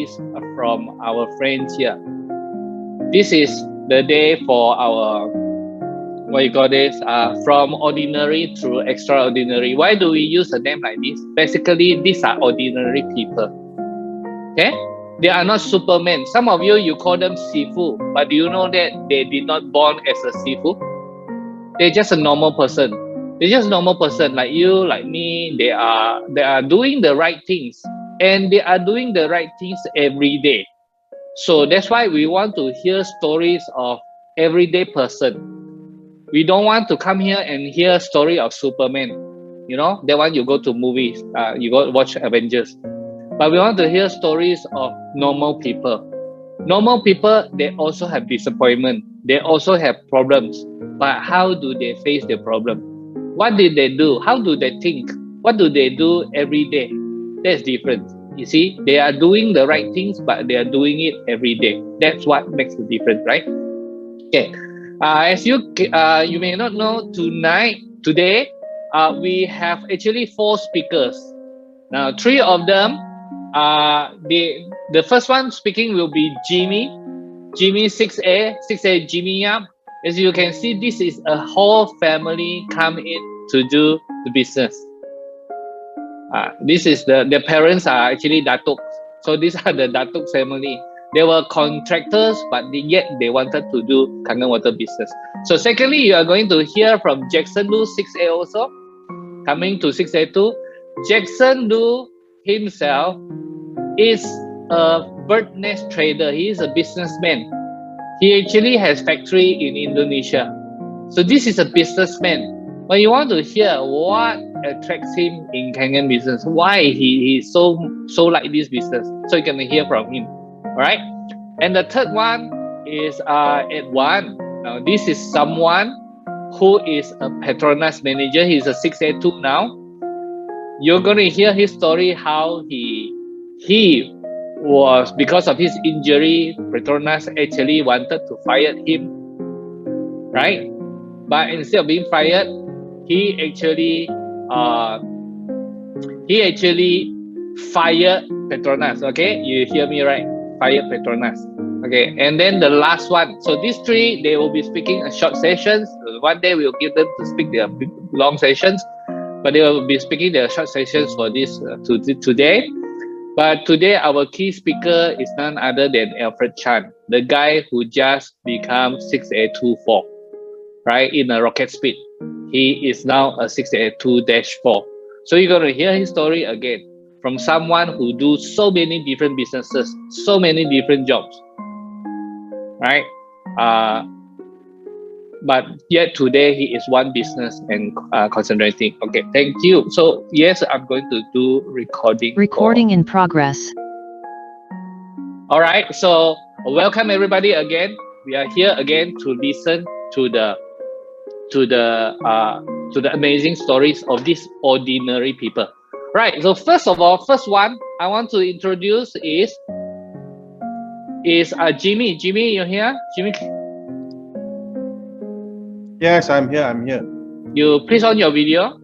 stories from our friends here. This is the day for our, what you call this, from ordinary to extraordinary. Why do we use a name like this? Basically, these are ordinary people. Okay? They are not Superman. Some of you call them Sifu, but do you know that they did not born as a Sifu? They're just a normal person. They're just a normal person like you, like me. They are doing the right things, and they are doing the right things every day. So that's why we want to hear stories of everyday person. We don't want to come here and hear story of Superman. You know, that one you go to movies, you go watch Avengers. But we want to hear stories of normal people. Normal people, they also have disappointment. They also have problems. But how do they face the problem? What did they do? How do they think? What do they do every day? That's different. You see, they are doing the right things, but they are doing it every day. That's what makes the difference, right? Okay. As you may not know, today, we have actually 4 speakers. Now, 3 of them, the first one speaking will be Jimmy 6A Jimmy Yap. As you can see, this is a whole family come in to do the business. This is the parents are actually Datuk. So these are the Datuk family. They were contractors, but yet they wanted to do Kangen water business. So secondly, you are going to hear from Jackson Lu 6A also, coming to 6A2. Jackson Lu himself is a bird nest trader. He is a businessman. He actually has factory in Indonesia. So this is a businessman. When you want to hear what attracts him in Kangen business, why he so like this business, so you can hear from him. All right. And the third one is Edwan. Now this is someone who is a Petronas manager. He's a 6A2 now. You're going to hear his story, how he was, because of his injury, Petronas actually wanted to fire him, right? But instead of being fired, he actually fired Petronas. Okay, you hear me right? Fired Petronas. Okay, and then the last one. So these 3, they will be speaking a short sessions. One day we'll give them to speak their long sessions, but they will be speaking their short sessions for this today. But today our key speaker is none other than Alfred Chan, the guy who just become 6A24, right, in a rocket speed. He is now a 6A2-4. So you're going to hear his story again from someone who do so many different businesses, so many different jobs, right? But yet today he is one business and concentrating. Okay, thank you. So yes, I'm going to do recording. Recording in progress. All right. So welcome everybody again. We are here again to listen to the amazing stories of these ordinary people. Right. So first of all, first one I want to introduce is Jimmy. Jimmy, you here? Jimmy. Yes, I'm here. You please on your video.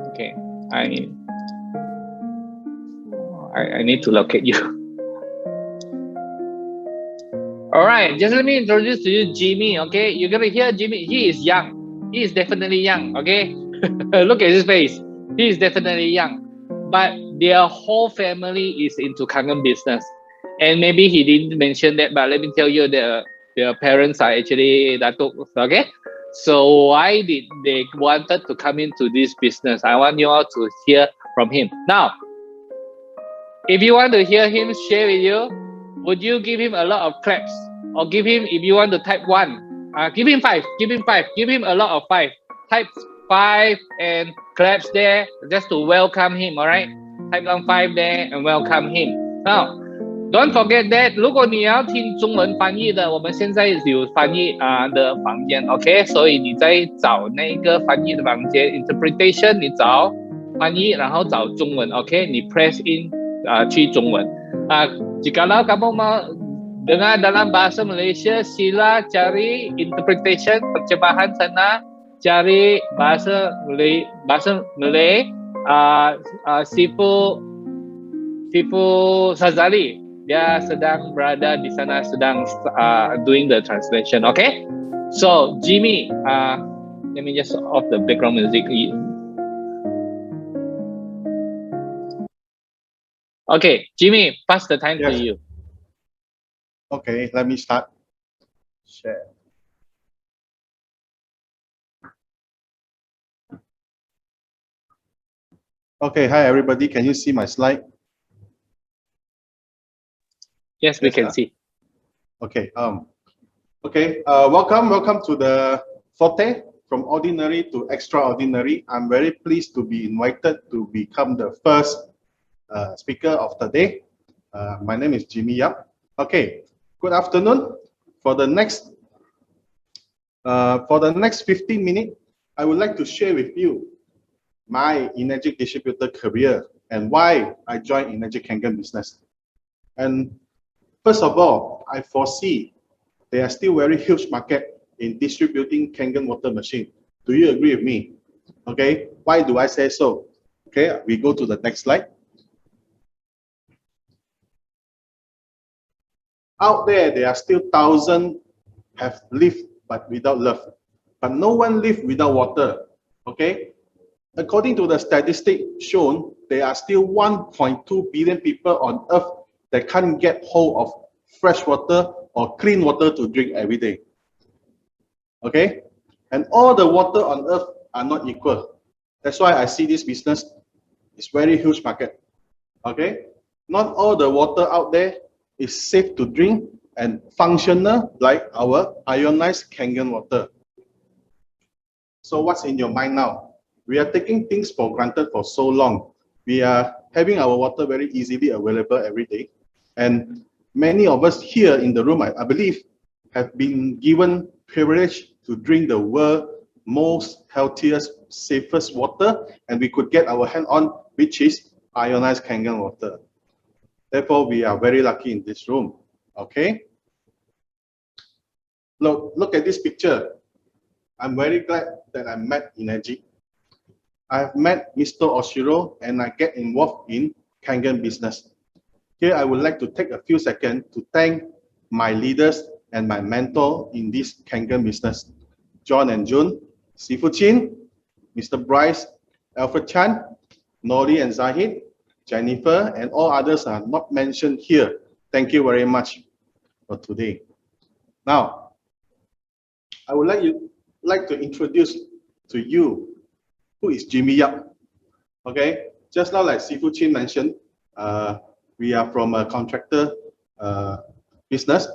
Okay, I need to locate you. All right, just let me introduce to you Jimmy. Okay, you're gonna hear Jimmy. He is young. He is definitely young. Okay, look at his face. He is definitely young, but their whole family is into Kangen business. And maybe he didn't mention that, but let me tell you that their parents are actually Datuk. Okay, so why did they wanted to come into this business? I want you all to hear from him. Now, if you want to hear him share with you, would you give him a lot of claps? Or give him, if you want to type 1, give him 5, give him 5, give him a lot of 5. Type 5 and claps there just to welcome him, all right? Type down 5 there and welcome him. Now, don't forget that 如果你要听中文翻译的，我们现在有翻译的房间 ，OK？ 所以你在找那个翻译的房间 interpretation， 你找翻译，然后找中文 ，OK？ 你 press in 去中文jikalau kamu mau dengar dalam bahasa Malaysia, sila cari interpretation terjemahan sana, cari bahasa Malay, Sifu Vipu Sazali, dia sedang berada di sana sedang doing the translation. Okay, so Jimmy, let me just off the background music. Okay, Jimmy, pass the time to Yes. you. Okay, let me start. Share. Okay, hi everybody. Can you see my slide? Yes, we can see. Okay. Welcome to the Forte from Ordinary to Extraordinary. I'm very pleased to be invited to become the first speaker of the day. My name is Jimmy Yap. Okay. Good afternoon. For the next 15 minutes, I would like to share with you my energy distributor career and why I joined energy Kangen business. And first of all, I foresee there are still very huge market in distributing Kangen water machine. Do you agree with me? Okay, why do I say so? Okay, we go to the next slide. Out there are still thousands have lived but without love. But no one live without water. Okay, according to the statistic shown, there are still 1.2 billion people on earth that can't get hold of fresh water or clean water to drink every day. Okay, and all the water on earth are not equal. That's why I see this business is very huge market. Okay, not all the water out there is safe to drink and functional like our ionized Kangen water. So what's in your mind now? We are taking things for granted for so long. We are having our water very easily available every day. And many of us here in the room, I believe, have been given privilege to drink the world's most healthiest, safest water, and we could get our hand on, which is ionized Kangen water. Therefore, we are very lucky in this room. Okay? Look at this picture. I'm very glad that I met Energy. I've met Mr. Oshiro and I get involved in Kangen business. Here, I would like to take a few seconds to thank my leaders and my mentor in this Kangen business, John and June, Sifu Chin, Mr. Bryce, Alfred Chan, Nori and Zahid, Jennifer, and all others are not mentioned here. Thank you very much for today. Now, I would like to introduce to you who is Jimmy Yap. Okay, just now like Sifu Chin mentioned, we are from a contractor business.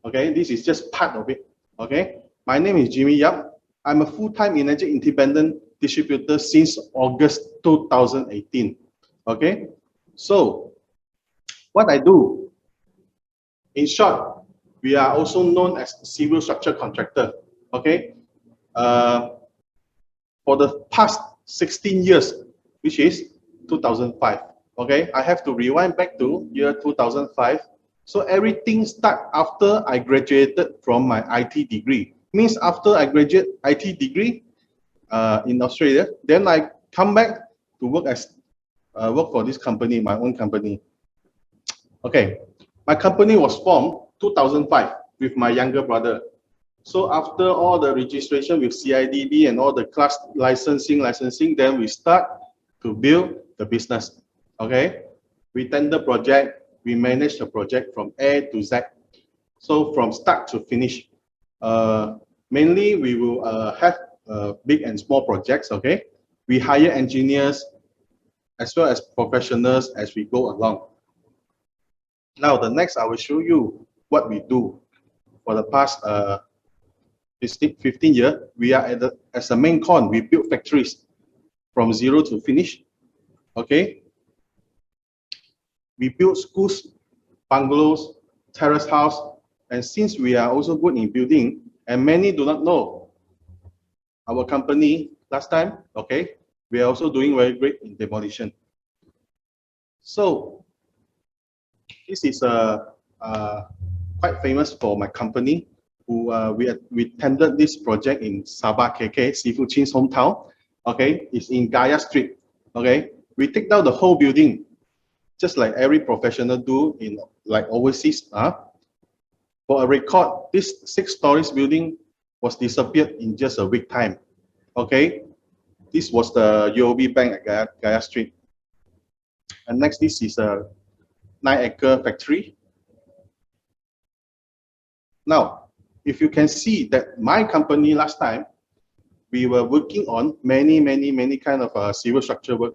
Okay, this is just part of it. Okay, my name is Jimmy Yap. I'm a full-time energy independent distributor since August 2018. Okay, so what I do, in short, we are also known as civil structure contractor. Okay, for the past 16 years, which is 2005. Okay, I have to rewind back to year 2005. So everything started after I graduated from my IT degree. Means after I graduate IT degree in Australia, then I come back to work for this company, my own company. Okay, my company was formed 2005 with my younger brother. So after all the registration with CIDB and all the class licensing, then we start to build the business. Okay, we tender project, we manage the project from A to Z. So from start to finish, mainly we will have big and small projects. Okay, we hire engineers as well as professionals as we go along. Now the next I will show you what we do for the past 15 years. We are as a main con, we build factories from zero to finish. Okay, we build schools, bungalows, terrace house, and since we are also good in building, and many do not know our company last time, okay, we are also doing very great in demolition. So this is quite famous for my company. Who we tendered this project in Sabah KK, Sifu Chin's hometown. Okay, it's in Gaia Street. Okay, we take down the whole building. just like every professional do in like overseas. For a record, this 6 stories building was disappeared in just a week time. Okay, this was the UOB Bank at Gaya Street. And next, this is a 9-acre factory. Now, if you can see that my company last time, we were working on many kind of civil structure work,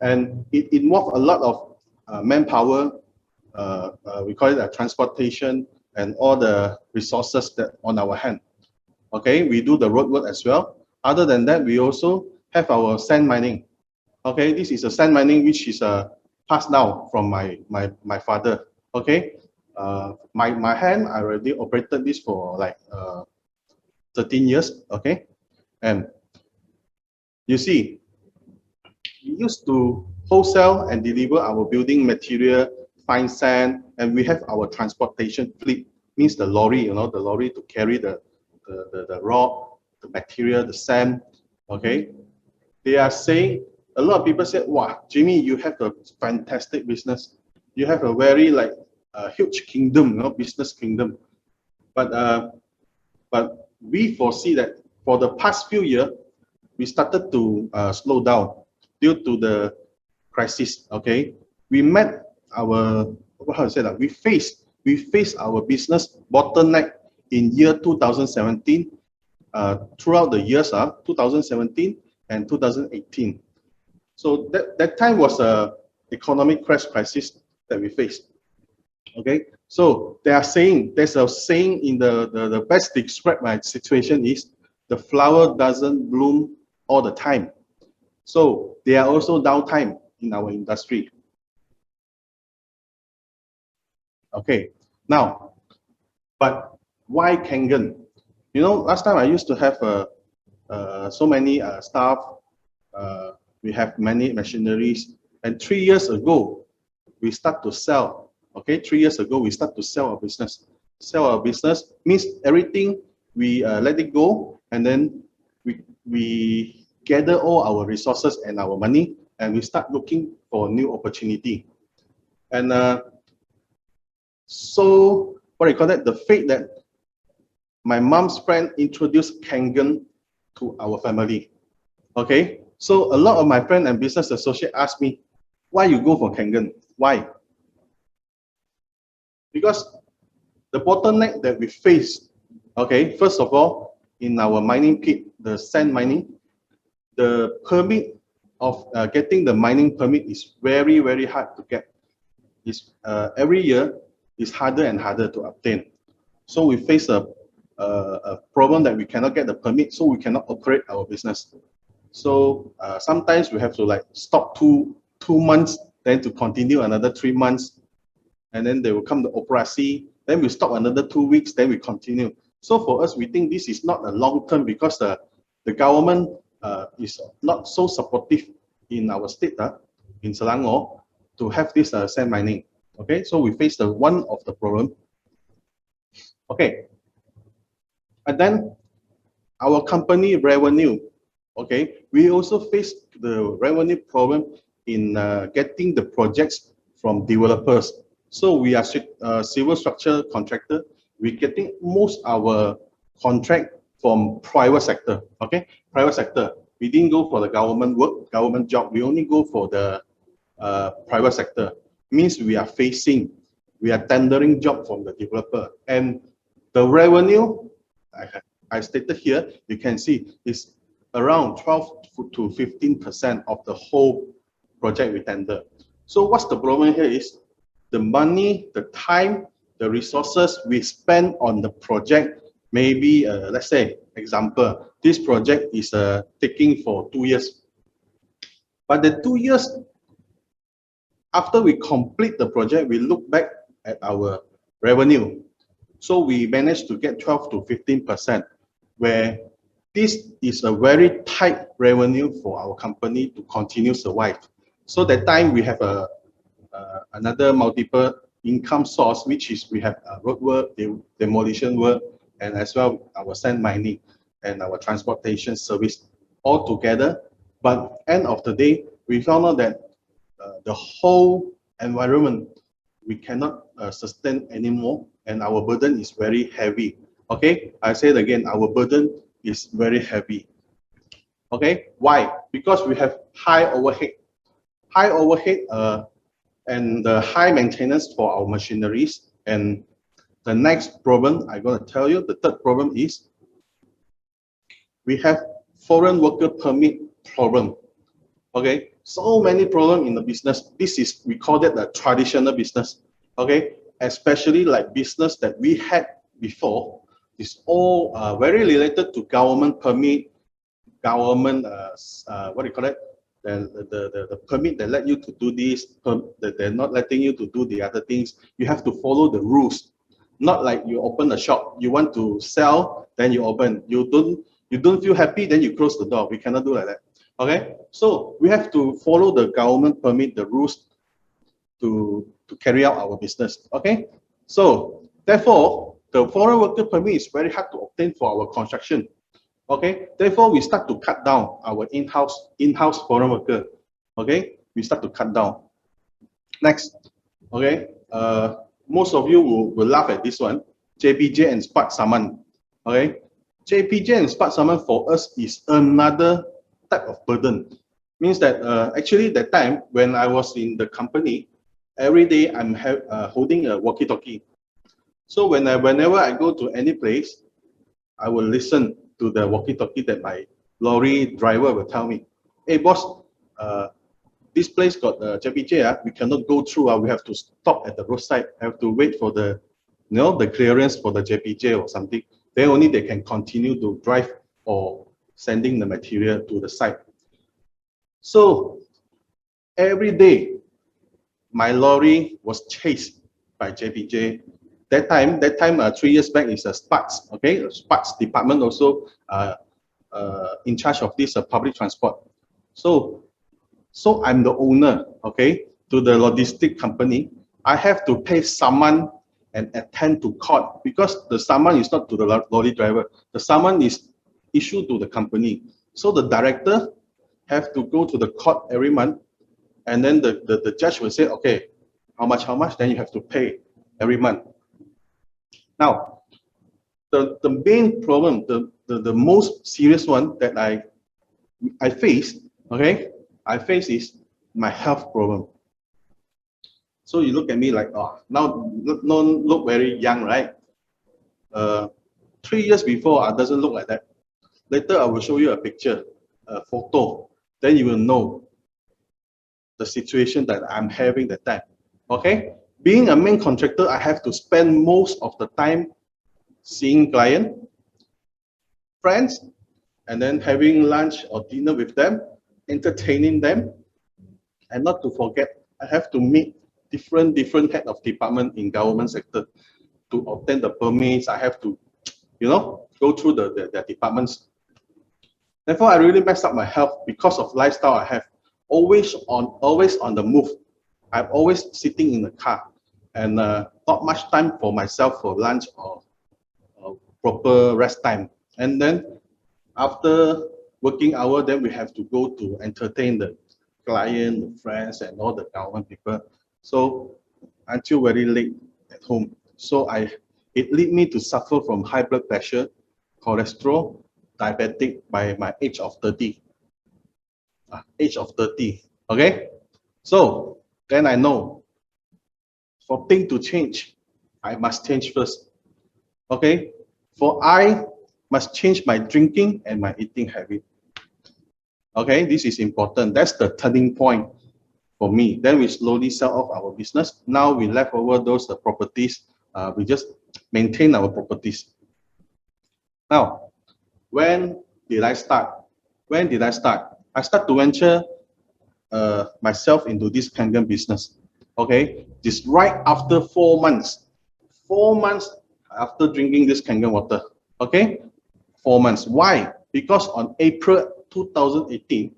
and it involved a lot of manpower. We call it a transportation and all the resources that on our hand. Okay, we do the road work as well. Other than that, we also have our sand mining. Okay, this is a sand mining which is passed down from my father. Okay, my hand, I already operated this for like 13 years. Okay, and you see, we used to wholesale and deliver our building material, fine sand, and we have our transportation fleet, means the lorry, you know, the lorry to carry the rock, the material, the sand. Okay, they are saying, a lot of people said, wow, Jimmy, you have a fantastic business. You have a very like huge kingdom, you know, business kingdom. But we foresee that for the past few years, we started to slow down due to the crisis. Okay, we met our, how to say that, we faced our business bottleneck in year 2017, throughout the years 2017 and 2018. So that time was a economic crisis that we faced. Okay, so there's a saying in the best describe my situation is, the flower doesn't bloom all the time. So there are also downtime in our industry. Okay, now, but why Kangen? You know, last time I used to have so many staff. We have many machineries, and 3 years ago, we start to sell. Okay, 3 years ago, we start to sell our business. Sell our business means everything we let it go, and then we gather all our resources and our money, and we start looking for new opportunity. And so, what do you call that? The fate that my mom's friend introduced Kangen to our family. Okay, so a lot of my friend and business associate ask me, why you go for Kangen? Why? Because the bottleneck that we face, okay, first of all, in our mining pit, the sand mining, the permit of getting the mining permit is very hard to get. It's, every year is harder and harder to obtain. So we face a problem that we cannot get the permit, so we cannot operate our business. So sometimes we have to like stop two months, then to continue another 3 months, and then they will come to operasi. Then we stop another 2 weeks, then we continue. So for us, we think this is not a long term, because the government is not so supportive in our state, in Selangor, to have this sand mining. Okay, so we face the one of the problem. Okay, and then our company revenue. Okay, we also face the revenue problem in getting the projects from developers. So we are civil structure contractor. We're getting most our contract from private sector. Okay, private sector. We didn't go for the government work, government job. We only go for the private sector. Means we are tendering job from the developer, and the revenue I stated here, you can see is around 12 to 15% of the whole project we tender. So what's the problem here is the money, the time, the resources we spend on the project. Maybe let's say, example, this project is taking for 2 years. But the 2 years after we complete the project, we look back at our revenue. So we managed to get 12 to 15%, where this is a very tight revenue for our company to continue survive. So that time we have another multiple income source, which is we have road work, demolition work, and as well our sand mining and our transportation service all together. But end of the day, we found out that the whole environment, we cannot sustain anymore, and our burden is very heavy. Okay, I say it again, our burden is very heavy. Okay, why? Because we have high overhead, and high maintenance for our machineries. And the next problem I'm going to tell you, the third problem is we have foreign worker permit problem. Okay, so many problems in the business. This is, we call that the traditional business. Okay, especially like business that we had before. It's all very related to government permit, government what do you call it? The permit that let you to do this, that they're not letting you to do the other things. You have to follow the rules. Not like you open a shop, you want to sell, then you open. You don't feel happy, then you close the door. We cannot do like that. Okay, so we have to follow the government permit, the rules to carry out our business. Okay, so therefore the foreign worker permit is very hard to obtain for our construction. Okay, therefore we start to cut down our in-house foreign worker. Okay, we start to cut down. Next, okay, most of you will laugh at this one. JPJ and Spart Saman. Okay, JPJ and Spart Saman for us is another type of burden. Means that actually that time when I was in the company, every day I'm holding a walkie-talkie. So whenever I go to any place, I will listen to the walkie-talkie that my lorry driver will tell me, "Hey boss, this place got JPJ. We cannot go through. We have to stop at the roadside. I have to wait for the, the clearance for the JPJ or something. Then only they can continue to drive or sending the material to the site." So every day, my lorry was chased by JPJ. That time, 3 years back, is a Sparts. Okay, Sparts department also in charge of this public transport. So I'm the owner. Okay, to the logistic company, I have to pay someone and attend to court, because the summon is not to the lorry driver. The summon is issued to the company. So the director have to go to the court every month, and then the judge will say, okay, how much? Then you have to pay every month. Now, the main problem, the most serious one that I face, okay, is my health problem. So you look at me like, oh, now don't look very young, right? 3 years before, it doesn't look like that. Later, I will show you a picture, a photo. Then you will know the situation that I'm having that time. Okay? Being a main contractor, I have to spend most of the time seeing client, friends, and then having lunch or dinner with them, entertaining them, and not to forget, I have to meet different head of department in government sector to obtain the permits. I have to, go through the departments. Therefore, I really messed up my health because of lifestyle I have. Always on the move. I'm always sitting in the car, and not much time for myself for lunch or proper rest time. And then after working hour, then we have to go to entertain the client, the friends, and all the government people. So until very late at home. So it led me to suffer from high blood pressure, cholesterol, diabetic by my age of 30. Age of 30. Okay. So then I know, for things to change, I must change first. Okay. For I must change my drinking and my eating habit. Okay, this is important. That's the turning point for me. Then we slowly sell off our business. Now we left over those properties. We just maintain our properties. Now, when did I start? I start to venture myself into this Kangen business. Okay, just right after 4 months. 4 months after drinking this Kangen water. Okay, 4 months. Why? Because on April 2018,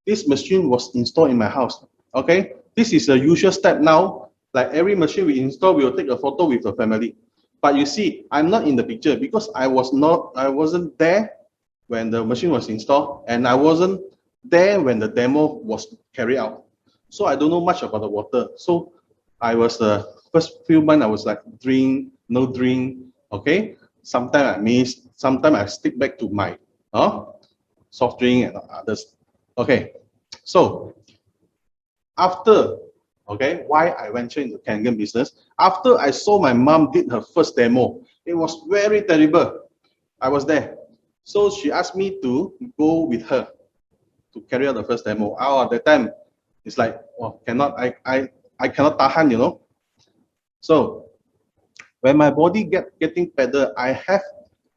this machine was installed in my house. Okay, this is a usual step now. Like every machine we install, we will take a photo with the family. But you see, I'm not in the picture because I wasn't there when the machine was installed, and I wasn't there when the demo was carried out. So I don't know much about the water. So I was the first few months I was like drink, no drink. Okay. Sometimes I miss, sometimes I stick back to my soft drink and others. Okay. So after, okay, why I venture into Kangen business? After I saw my mom did her first demo, it was very terrible. I was there. So she asked me to go with her to carry out the first demo. Oh, at that time, it's like, oh, I cannot tahan, you know. So when my body getting better, I have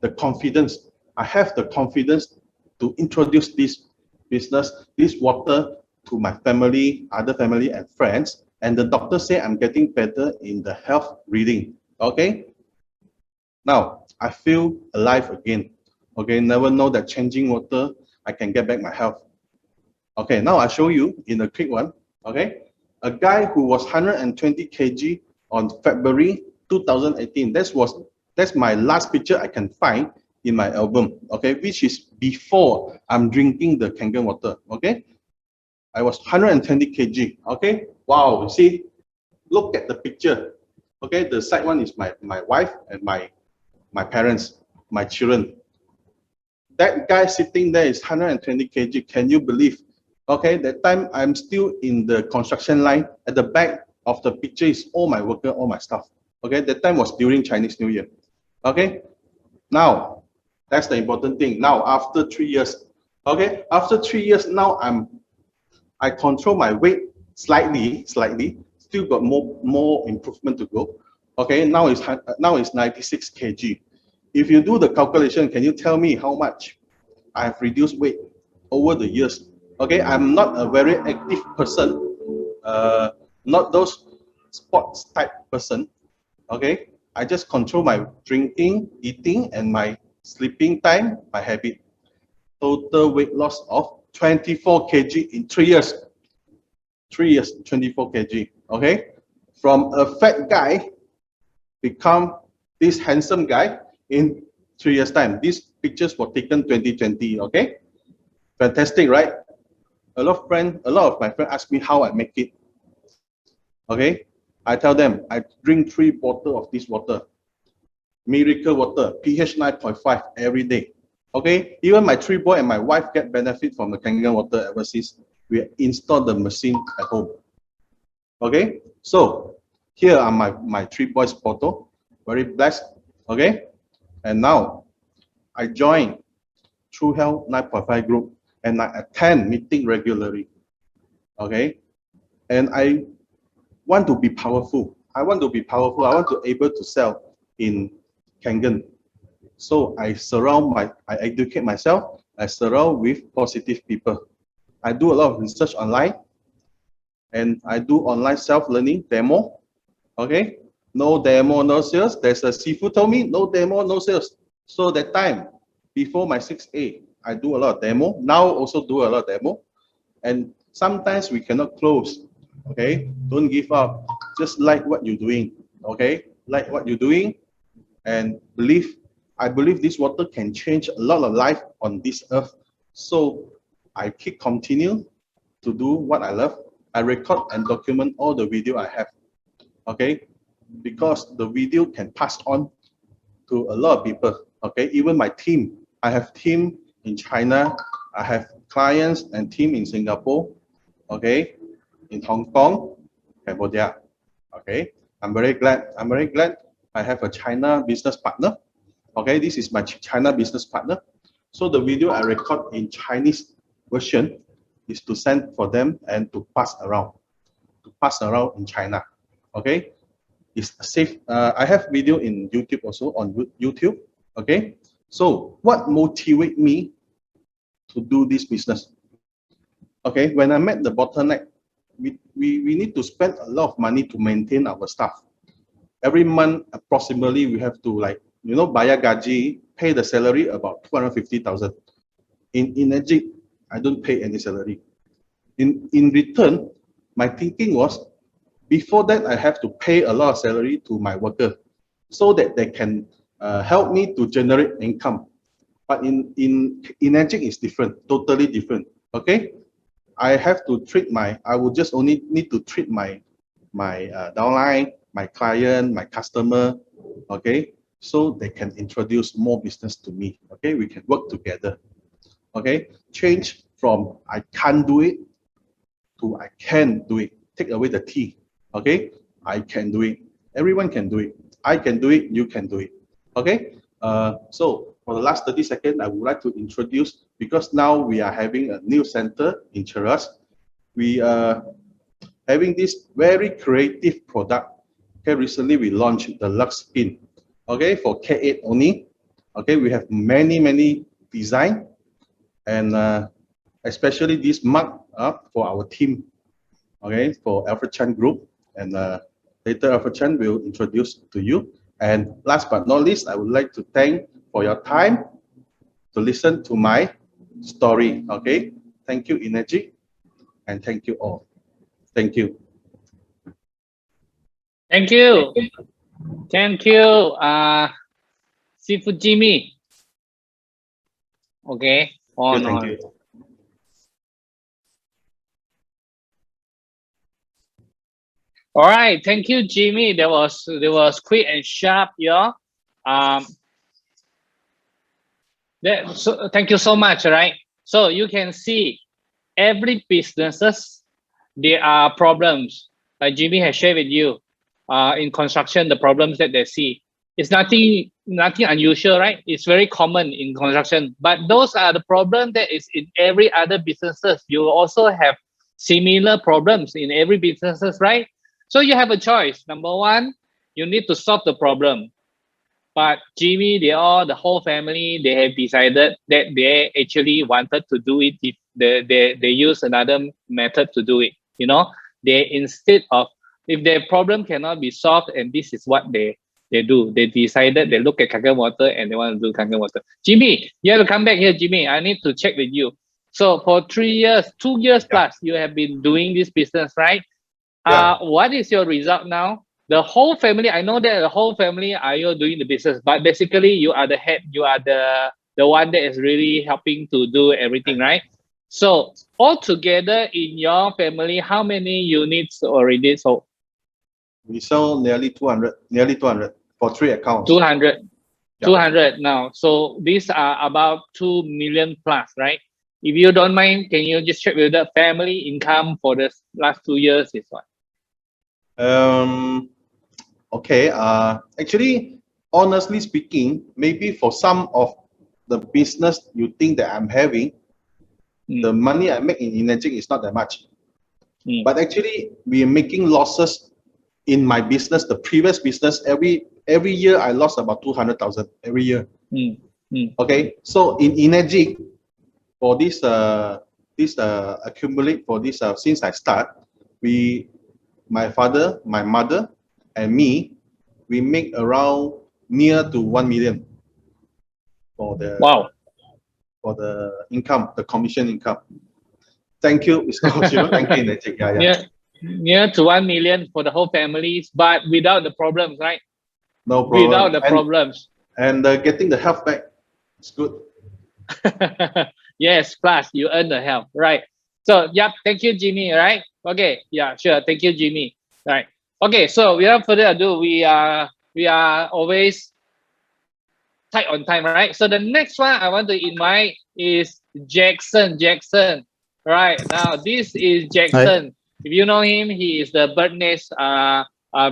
the confidence. I have the confidence to introduce this business, this water to my family, other family and friends. And the doctor say I'm getting better in the health reading. Okay. Now I feel alive again. Okay. Never know that changing water, I can get back my health. Okay. Now I show you in a quick one. Okay. A guy who was 120 kg on February 2018. That's my last picture I can find in my album. Okay, which is before I'm drinking the Kangen water. Okay, I was 120 kg. Okay, wow. You see, look at the picture. Okay, the side one is my wife and my parents, my children. That guy sitting there is 120 kg. Can you believe? Okay, that time I'm still in the construction line. At the back of the picture is all my worker, all my staff. Okay, that time was during Chinese New Year. Okay, now that's the important thing. Now after 3 years, okay, after 3 years, now I control my weight slightly, still got more improvement to go. Okay, now it's 96 kg. If you do the calculation, can you tell me how much I have reduced weight over the years? Okay, I'm not a very active person, not those sports type person. Okay, I just control my drinking, eating, and my sleeping time, my habit. Total weight loss of 24 kg in 3 years. 3 years, 24 kg. Okay, from a fat guy become this handsome guy in 3 years time. These pictures were taken 2020. Okay, fantastic, right? A lot of my friends ask me how I make it. Okay, I tell them I drink 3 bottles of this water, miracle water, pH 9.5 every day. Okay, even my 3 boys and my wife get benefit from the Kangen water ever since we installed the machine at home. Okay, so here are my 3 boys bottle, very blessed. Okay, and now I join True Health 9.5 group and I attend meeting regularly. Okay, and I want to be powerful. I want to be powerful. I want to able to sell in Kangen. So I educate myself. I surround with positive people. I do a lot of research online, and I do online self-learning demo. Okay, no demo, no sales. There's a seafood told me no demo, no sales. So that time before my 6A, I do a lot of demo. Now also do a lot of demo, and sometimes we cannot close. Okay, don't give up. Just like what you're doing. Okay, like what you're doing, and I believe this water can change a lot of life on this earth. So I keep continue to do what I love. I record and document all the video I have. Okay, because the video can pass on to a lot of people. Okay, even my team. I have team in China. I have clients and team in Singapore. Okay, in Hong Kong, Cambodia. Okay, I'm very glad I have a China business partner. Okay, this is my China business partner. So the video I record in Chinese version is to send for them and to pass around in China. Okay, it's safe. I have video in YouTube also on YouTube. Okay, so what motivates me to do this business? Okay, when I met the bottleneck, we need to spend a lot of money to maintain our staff. Every month, approximately, we have to bayar gaji, pay the salary about 250,000. In Energic, I don't pay any salary. In return, my thinking was, before that, I have to pay a lot of salary to my worker so that they can help me to generate income. But in Energic is different, totally different. Okay, I have to treat I would just only need to treat my downline, my client, my customer, okay? So they can introduce more business to me, okay? We can work together, okay? Change from I can't do it to I can do it. Take away the T, okay? I can do it. Everyone can do it. I can do it, you can do it, okay? So for the last 30 seconds, I would like to introduce, because now we are having a new center in Cheras. We are having this very creative product. Okay, recently we launched the Lux Skin, okay, for K8 only. Okay, we have many design, and especially this mug for our team, okay, for Alfred Chan Group, and later Alfred Chan will introduce to you. And last but not least, I would like to thank for your time to listen to my story. Okay, thank you, Energy, and thank you all. Thank you. Thank you. Thank you, Seafood Jimmy. Okay, on. Thank you. All right, thank you, Jimmy. That was quick and sharp, yeah. Thank you so much. Right. So you can see every businesses, there are problems. Like Jimmy has shared with you, in construction, the problems that they see. It's nothing unusual, right? It's very common in construction. But those are the problems that is in every other businesses. You also have similar problems in every businesses, right? So you have a choice. Number one, you need to solve the problem. But Jimmy, the whole family, they have decided that they actually wanted to do it. If they use another method to do it, they, instead of, if their problem cannot be solved, and this is what they do. They decided, they look at Kangen Water and they want to do Kangen Water. Jimmy, you have to come back here, Jimmy. I need to check with you. So for 3 years, 2 years plus, you have been doing this business, right? What is your result now? The whole family, I know that the whole family are you doing the business, but basically you are the head, you are the one that is really helping to do everything, right? So altogether in your family, how many units already sold? We sell nearly 200 for 3 accounts. 200. 200 now. So these are about 2 million plus, right? If you don't mind, can you just check with the family income for the last 2 years is what? Okay. Actually, honestly speaking, maybe for some of the business you think that I'm having, the money I make in Energy is not that much. But actually, we are making losses in my business, the previous business. Every year, I lost about 200,000 every year. Okay. So in Energy, for this accumulate for this since I start, my father, my mother, and me, we make around near to 1 million for the for the income, the commission income. Thank you, Mr. Oshiro. Thank you, Energy. Near to 1 million for the whole families, but without the problems, right? No problem. Without the problems. And getting the health back, it's good. Yes, plus you earn the health, right? So, yep, thank you, Jimmy, right? Okay, yeah, sure. Thank you, Jimmy. Right. Okay, so without further ado, we are always tight on time, right? So the next one I want to invite is Jackson. Jackson, right? Now this is Jackson. Hi. If you know him, he is the bird nest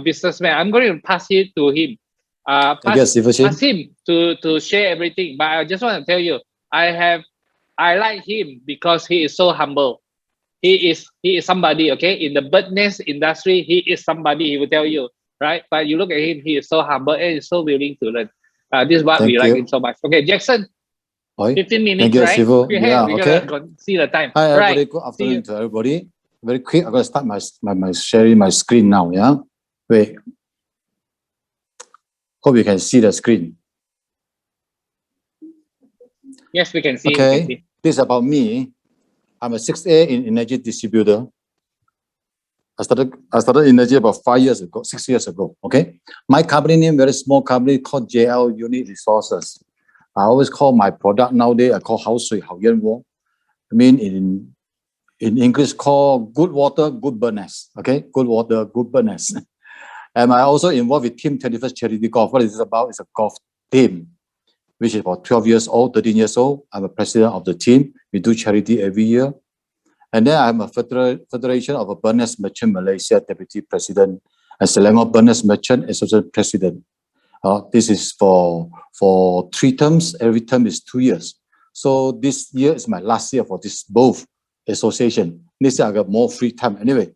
businessman. I'm going to pass it to him. Pass him to share everything. But I just want to tell you, I like him because he is so humble. He is somebody, okay? In the bird nest industry, he is somebody, he will tell you, right? But you look at him, he is so humble and is so willing to learn. This is what we like him so much. Okay, Jackson, 15 minutes, right? Yeah, we're gonna see the time. Hi, everybody. Good afternoon to everybody. Very quick, I'm going to start my sharing my screen now, yeah? Wait. Hope you can see the screen. Yes, we can see. Okay, this is about me. I'm a 6A in energy distributor. I started energy about 6 years ago, okay? My company name, very small company called JL Unit Resources. I always call my product nowadays, I call 好水好燕窝. I mean, in English called Good Water, Good Burners. Okay, Good Water, Good Burners. And I also involved with Team 21st Charity Golf. What is this about? It's a golf team, which is about 12 years old, 13 years old. I'm a president of the team. We do charity every year. And then I'm a Federation of a Burners Merchant Malaysia Deputy President and Selangor Burners Merchant Association President. This is for 3 terms. Every term is 2 years. So this year is my last year for this both association. This year I got more free time anyway.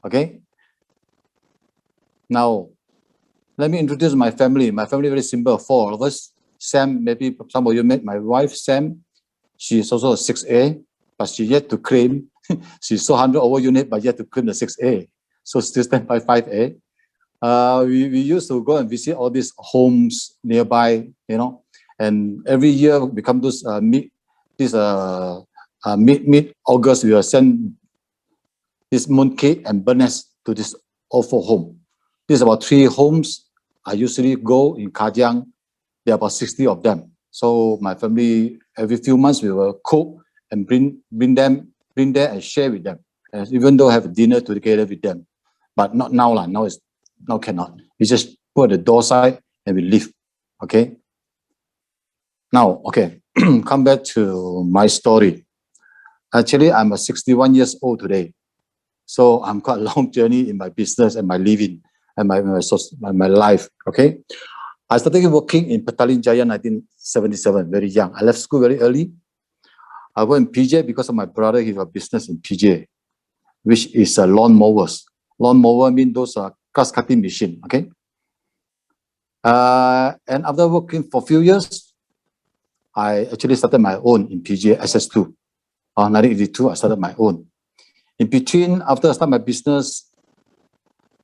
Okay. Now, let me introduce my family. My family very simple, 4 of us. Sam, maybe some of you met my wife, Sam. She is also a 6A, but she yet to claim. She's so 100 over unit, but yet to claim the 6A. So still stand by 5A. We used to go and visit all these homes nearby, you know, and every year we come to mid-August, we will send this mooncake and burners to this awful home. This is about 3 homes. I usually go in Kajang. There are about 60 of them. So my family, every few months, we will cook and bring there and share with them. And even though I have dinner together with them, but not now lah. Now cannot. We just put the door side and we leave. Okay. Now, okay, come back to my story. Actually, I'm 61 years old today. So I'm quite a long journey in my business and my living and my life. Okay. I started working in Petaling Jaya 1977, very young. I left school very early. I went in PJ because of my brother. He has a business in PJ, which is lawn mowers. Lawn mower means those grass cutting machine. Okay. And after working for a few years, I actually started my own in PJ SS2. 1982, I started my own. In between, after I started my business,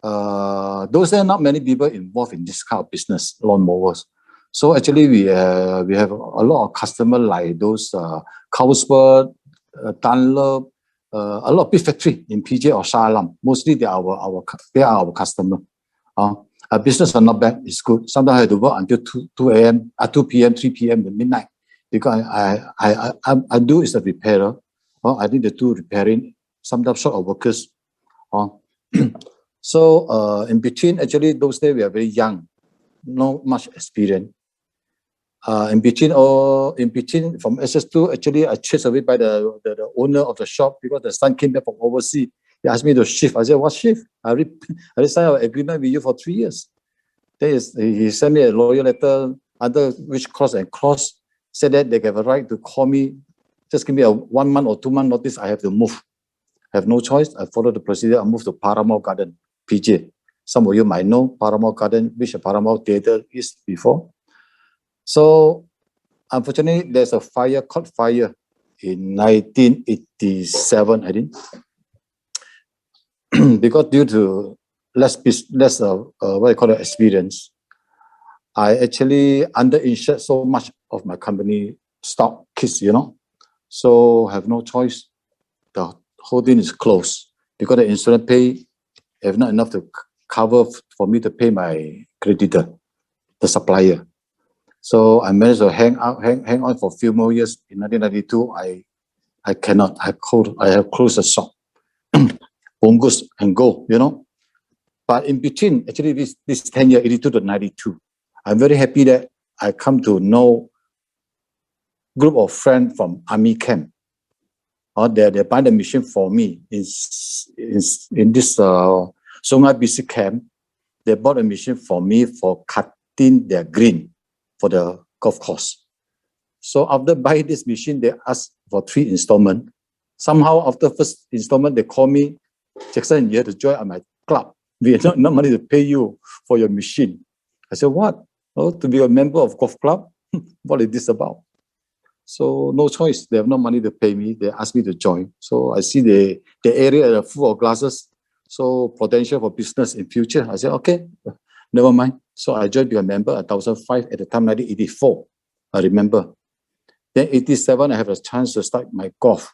those are not many people involved in this kind of business, lawn mowers. So actually, we have a lot of customers like those Carlsberg, Dunlop, a lot of big factory in PJ or Shah Alam. Mostly they are our customer. Our business are not bad. It's good. Sometimes I have to work until 2 p.m., 3 p.m. to midnight because I do is a repairer. I need to do repairing. Sometimes short of workers. So in between, actually, those days we are very young, not much experience. In between from SS2, actually, I chased away by the owner of the shop because the son came back from overseas. He asked me to shift. I said, what shift? I signed an agreement with you for 3 years. Then he sent me a lawyer letter under which clause and clause said that they have a right to call me. Just give me a 1 month or 2 month notice. I have to move. I have no choice. I follow the procedure. I moved to Paramount Garden, PJ. Some of you might know Paramount Garden, which Paramount Theatre is before. So, unfortunately, there's a fire, caught fire in 1987, I think. Because due to less experience, I actually underinsured so much of my company stock kits, you know. So, have no choice. The whole thing is closed because the insurance pay have not enough to cover for me to pay my creditor, the supplier. So I managed to hang on for a few more years. In 1992, I cannot. I have closed the shop, bongus and go, you know. But in between, actually, this 10 year, 82 to 92, I'm very happy that I come to know group of friends from army camp. They buy the machine for me. In this Songhai BC camp, they bought a machine for me for cutting their green for the golf course. So after buying this machine, they asked for 3 installments. Somehow after first installment, they call me, Jackson, you have to join my club. We have not money to pay you for your machine. I said, what? Oh, to be a member of golf club? What is this about? So no choice. They have no money to pay me. They asked me to join. So I see the area full of glasses. So potential for business in future. I said, okay, never mind. So I joined to be a member in 2005, at the time 1984. I remember. Then 87, I have a chance to start my golf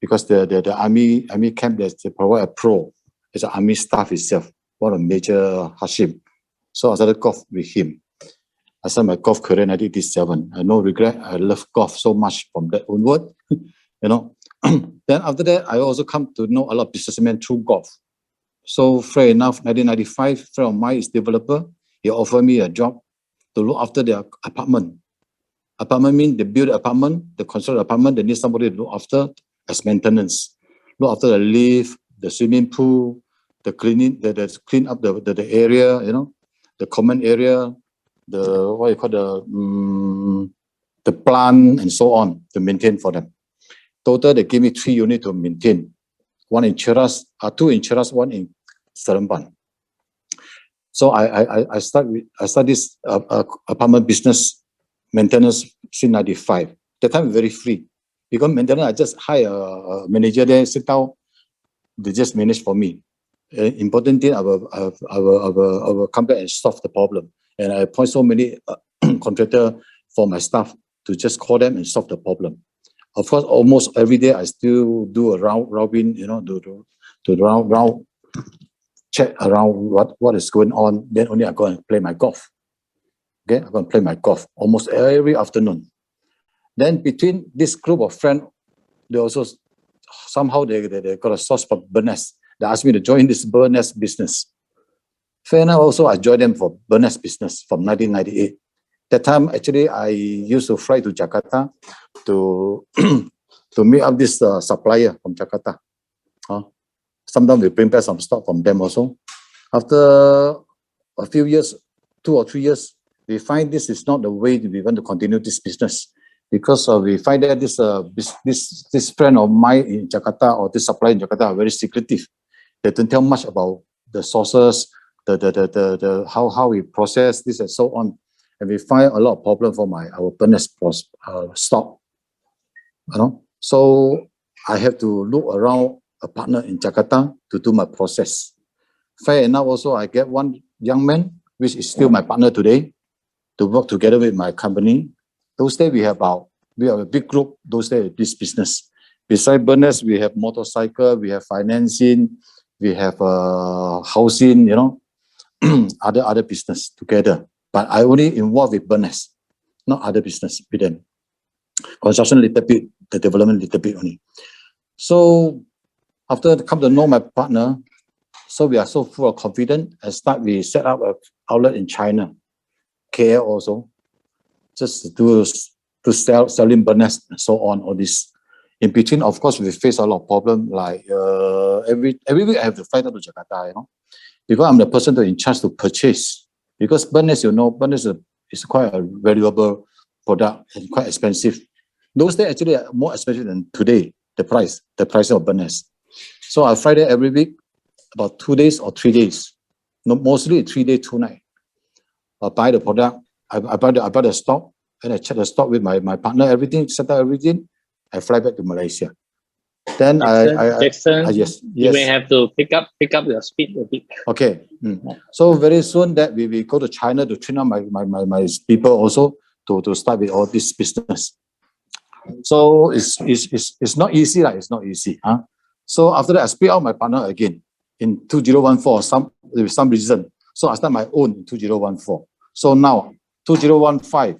because the army camp, they provide a pro. It's an army staff itself, one of Major Hashim. So I started golf with him. I started my golf career in 1987. I no regret. I love golf so much from that onward. You know, Then after that, I also come to know a lot of businessmen through golf. So fair enough, 1995, friend of mine is developer. He offered me a job to look after their apartment. Apartment means they build an apartment, they construct an apartment, they need somebody to look after as maintenance. Look after the lift, the swimming pool, the cleaning, the clean up the area, you know, the common area, the what you call the plant and so on to maintain for them. Total, they give me 3 units to maintain. 1 in Cheras, 2 in Cheras, 1 in Seremban. So I start this apartment business maintenance since 95. That time very free. Because maintenance, I just hire a manager there, sit down, they just manage for me. Important thing, I will come back and solve the problem. And I appoint so many contractor for my staff to just call them and solve the problem. Of course, almost every day I still do a robin, you know, to round check around what is going on. Then only I go and play my golf. Okay, I go and play my golf almost every afternoon. Then between this group of friends, they also somehow they got a source for bird nest. They asked me to join this bird nest business. Fair enough, also I joined them for bird nest business from 1998. That time, actually, I used to fly to Jakarta to meet up this supplier from Jakarta. Sometimes we bring back some stock from them also. After a few years, 2 or 3 years, we find this is not the way we want to continue this business, because we find that this friend of mine in Jakarta or this supplier in Jakarta are very secretive. They don't tell much about the sources, the how we process this and so on. And we find a lot of problem for our furnace stock, you know. So I have to look around a partner in Jakarta to do my process. Fair enough, also I get one young man, which is still my partner today, to work together with my company. Those days we have a big group. Those days this business. Besides furnace, we have motorcycle, we have financing, we have housing, you know, other business together. But I only involved with furnace, not other business with them. Construction a little bit, the development a little bit only. So after come to know my partner, so we are so full of confidence and we set up an outlet in China, KL also, just to selling furnace and so on, all this. In between, of course, we face a lot of problems, like every week I have to fly up to Jakarta, you know, because I'm the person in charge to purchase. Because furnace, you know, furnace is quite a valuable product and quite expensive. Those days actually are more expensive than today, the price of furnace. So I fly there every week, about 2 days or 3 days. No, mostly 3 days, 2 nights. I buy the product, I buy the stock, and I check the stock with my partner, everything, set up everything. I fly back to Malaysia. Then Jackson, yes, you may have to pick up your speed a bit. Okay. So very soon that we go to China to train up my people also to start with all this business. So it's not easy, like it's not easy. So after that, I split out my partner again in 2014, with some reason. So I start my own in 2014. So now 2015,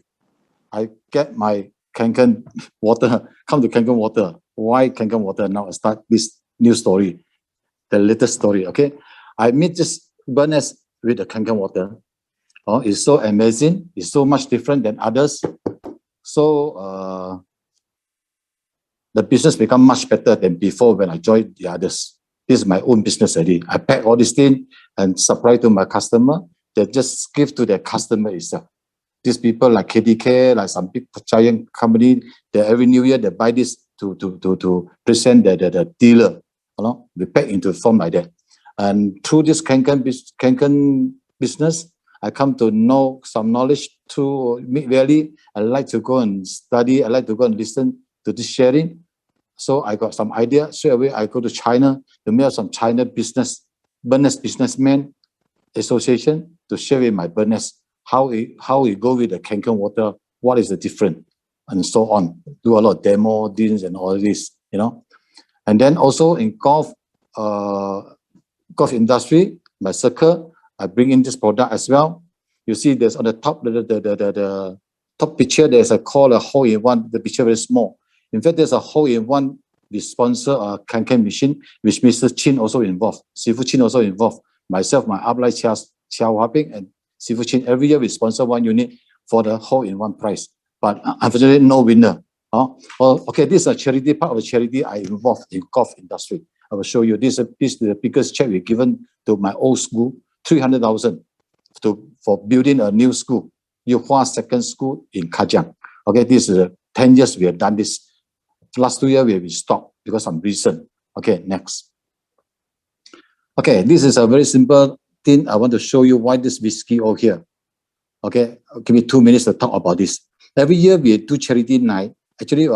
I get my Kangen water, come to Kangen water. Why Kangen water? Now I start this new story, the latest story, okay? I meet this furnace with the Kangen water. It's so amazing. It's so much different than others. So the business become much better than before when I joined the others. This is my own business already. I pack all this thing and supply to my customer. They just give to their customer itself. These people like KDK, like some big giant company, they every new year they buy this to present the dealer. You know, we pack into form like that. And through this Kangen business, I come to know some knowledge through Mid Valley. I like to go and study. I like to go and listen to this sharing. So I got some idea. Straight away, I go to China to meet some China businessmen association to share with my business how we go with the Kangen water, what is the difference, and so on. Do a lot of demo deals and all this, you know. And then also in golf industry, my circle, I bring in this product as well. You see, there's on the top, the top picture, there's a hole-in-one. The picture very small. In fact, there's a hole-in-one we sponsor a Kanken machine, which Mr. Chin also involved, Sifu Chin also involved, myself, my upline Xiao Huaping and Sifu Chin. Every year we sponsor one unit for the whole in one price. But unfortunately, no winner. Okay, this is a charity, part of a charity I involved in golf industry. I will show you this. This is the biggest check we've given to my old school, 300,000 for building a new school, Yuhua Second School in Kajang. Okay, this is 10 years we have done this. Last 2 years we have stopped because of some reason. Okay, next. Okay, this is a very simple thing. I want to show you why this whiskey over here. Okay, give me 2 minutes to talk about this. Every year we do charity night. Actually,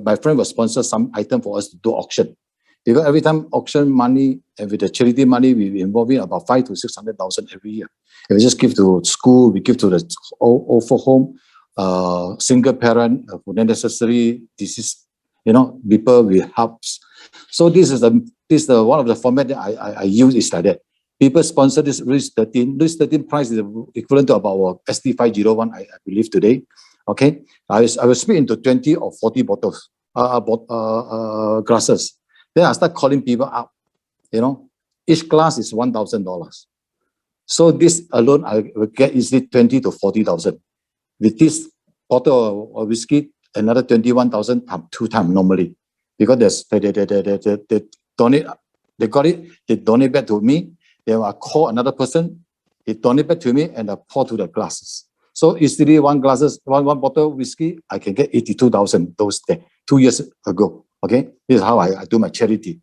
my friend will sponsor some item for us to do auction. Because every time auction money and with the charity money, we involve in about 500,000 to 600,000 every year. If we just give to school, we give to the old folk home, single parent for necessary disease, people we help. So this is the one of the format that I use is like that. People sponsor this risk 13. Risk 13 price is equivalent to about SD501, I believe today. Okay, I will split into 20 or 40 bottles, glasses. Then I start calling people up. Each glass is $1,000. So this alone, I will get easily 20 to 40,000. With this bottle of whiskey, another 21,000 times 2 times normally, because they donate, they got it, they donate back to me. Then I call another person, he donate back to me, and I pour to the glasses. So easily one bottle of whiskey, I can get 82,000 those days, 2 years ago. Okay, this is how I do my charity.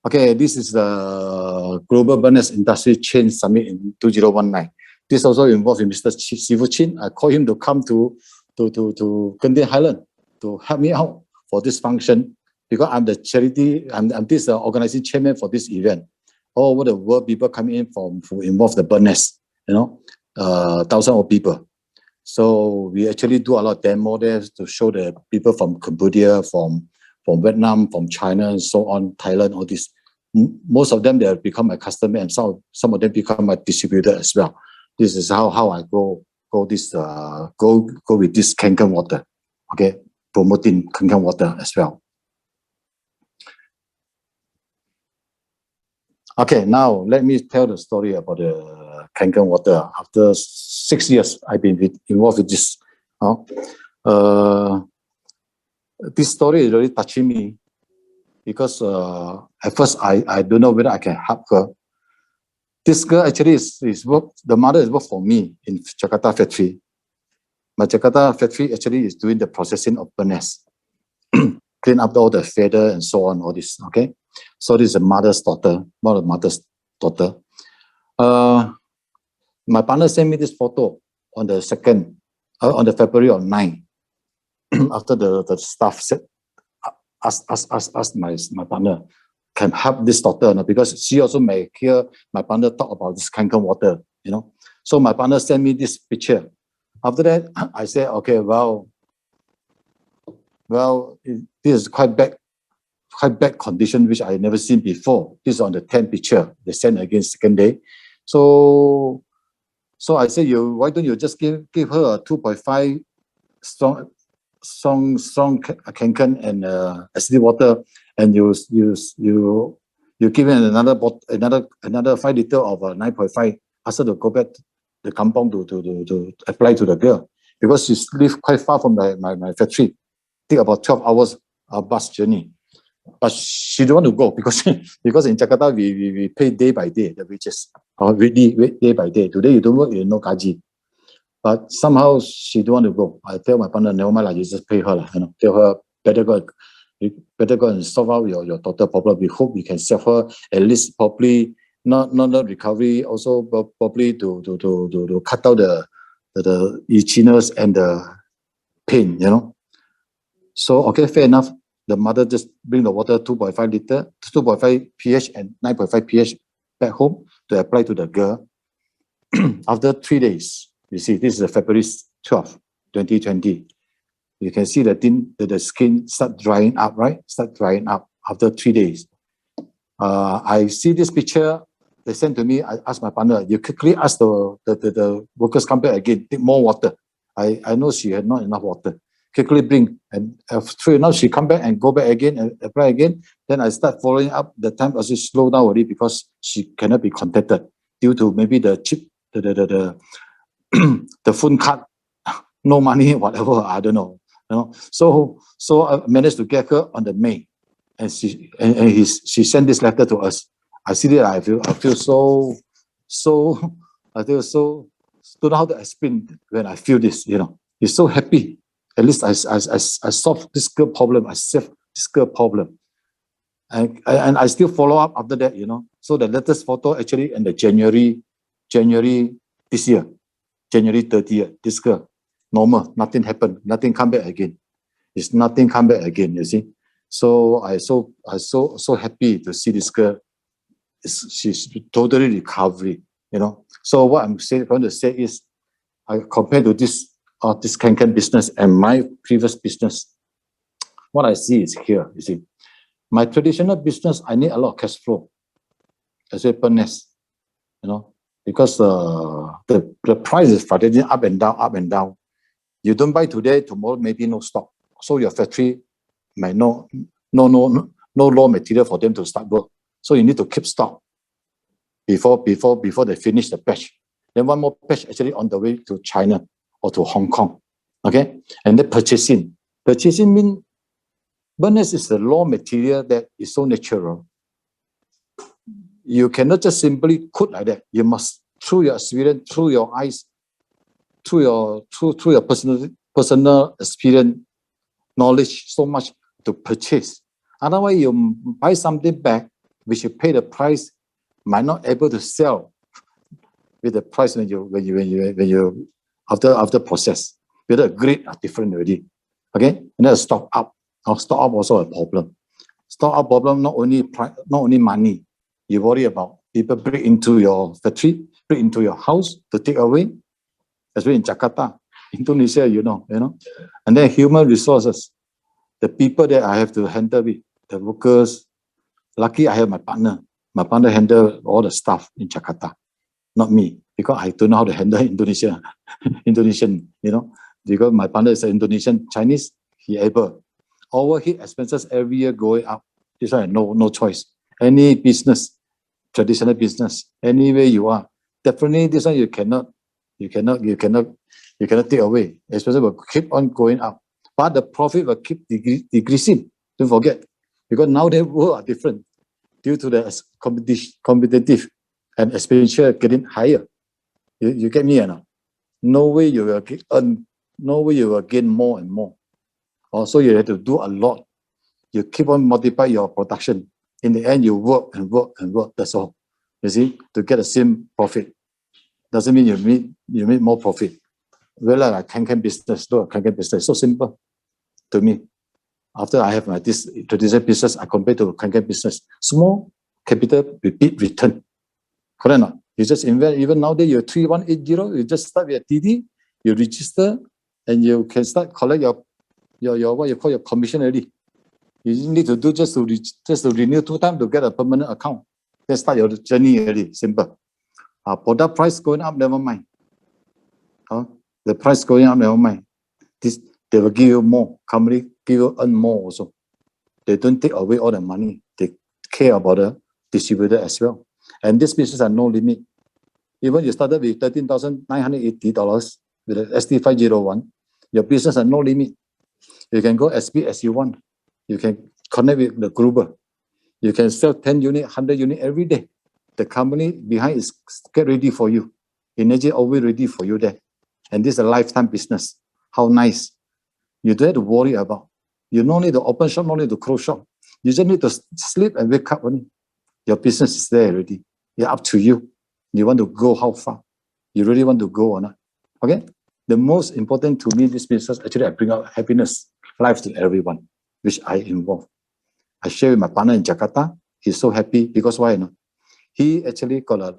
Okay, this is the Global Burners Industry Chain Summit in 2019. This also involved in Mr. Sifu Chin. I called him to come to Genting Highland to help me out for this function, because I'm the charity, I'm this organizing chairman for this event. All over the world, people coming in for involve the burners, 1,000 of people. So we actually do a lot of demo there to show the people from Cambodia, from Vietnam, from China, and so on, Thailand, all this. Most of them, they have become my customer, and some of them become my distributor as well. This is how I go with this Kangen water. Okay, promoting Kangen water as well. Okay, now let me tell the story about the Kangen water. After 6 years, I've been involved with this. This story is really touching me because at first I don't know whether I can help her. This girl actually is work. The mother is work for me in Jakarta factory. My Jakarta factory actually is doing the processing of burners, clean up all the feather and so on, all this. Okay, so this is the mother's daughter, one of the mother's daughter. My partner sent me this photo on the February 9. After the staff said, ask my partner can help this daughter, because she also may hear my partner talk about this Kangen water, So my partner sent me this picture. After that, I said, okay, well, this is quite bad condition, which I never seen before. This is on the 10th picture. They sent again second day. So I said, why don't you just give her a 2.5 strong Kangen and acidic water, and you give her another 5 liter of 9.5. Ask her to go back to the kampong to apply to the girl, because she lives quite far from my factory. Take about 12 hours bus journey. But she don't want to go because in Jakarta we pay day by day the wages, or day by day. Today you don't work, you no gaji. But somehow she don't want to go. I tell my partner, never mind, you just pay her, tell her better go and solve out your daughter problem. We hope we can save her at least properly, not recovery, also properly to cut out the itchiness and the pain, So okay, fair enough. The mother just bring the water 2.5 liter, 2.5 pH and 9.5 pH back home to apply to the girl. After 3 days, you see, this is February 12, 2020. You can see the skin start drying up, right? Start drying up after 3 days. I see this picture. They sent to me. I asked my partner, you quickly ask the workers come back again, take more water. I know she had not enough water. quickly bring. And after now she come back and go back again and apply again. Then I start following up. The time also slow down already because she cannot be contacted due to maybe the chip, the phone card, no money, whatever, I don't know. You know, so I managed to get her on the mail, and she sent this letter to us. I see that I feel so I feel so don't know how to explain when I feel this. You know, it's so happy. At least I solved this girl problem. I saved this girl problem, and I still follow up after that. You know, so the latest photo actually in the January this year, January 30th. This girl, normal, nothing happened, nothing come back again. It's nothing come back again. You see, so I so happy to see this girl. She's totally recovery. You know, so what I'm going to say is, compared to this Kanken business and my previous business, what I see is here. You see, my traditional business, I need a lot of cash flow, as a bonus, you know, because the price is fluctuating up and down, up and down. You don't buy today, tomorrow maybe no stock, so your factory might no raw material for them to start work. So you need to keep stock before they finish the batch. Then one more batch actually on the way to China or to Hong Kong. Okay, and then purchasing. Purchasing means bonus is the raw material that is so natural. You cannot just simply cook like that. You must, through your experience, through your eyes, through your personal experience, knowledge, so much to purchase. Otherwise, you buy something back, which you pay the price, might not able to sell with the price when you after process. Whether grade are different already. Okay, and then stock up. Stock up also a problem. Stock up problem not only money. You worry about people break into your factory, break into your house to take away. Especially in Jakarta, Indonesia, you know. And then human resources, the people that I have to handle with, the workers. Lucky I have my partner. My partner handle all the stuff in Jakarta, not me, because I don't know how to handle Indonesian, you know, because my partner is an Indonesian Chinese, he able. Overhead expenses every year going up. This one no choice. Any business, traditional business, anywhere you are, definitely this one you cannot take away. Expenses will keep on going up, but the profit will keep decreasing. Don't forget, because now the world are different due to the competitive and expenditure getting higher. You get me or not? No way you will earn. No way you will gain more and more. Also, you have to do a lot. You keep on multiply your production. In the end, you work and work and work. That's all. You see, to get the same profit. Doesn't mean you make more profit. Well, like Kanken business, do a Kanken business. So simple to me. After I have my this traditional business, I compare to Kanken business. Small capital with big return. Correct or not? You just invest. Even nowadays, you're 3180. You just start with a TD. You register, and you can start collect your what you call your commission already. You need to do just to renew 2 times to get a permanent account. Then start your journey already. Simple. Product price going up, never mind. The price going up, never mind. They will give you more. Company give you earn more also. They don't take away all the money. They care about the distributor as well. And this business has no limit. Even you started with $13,980 with the ST501, your business has no limit. You can go as big as you want. You can connect with the Gruber. You can sell 10 units, 100 units every day. The company behind is get ready for you. Energy always ready for you there. And this is a lifetime business. How nice. You don't have to worry about. You don't need to open shop, no need to close shop. You just need to sleep and wake up only. Your business is there already. It's up to you. You want to go how far? You really want to go or not? Okay? The most important to me, this business, actually I bring out happiness, life to everyone, which I involve. I share with my partner in Jakarta. He's so happy because why? No? He actually got a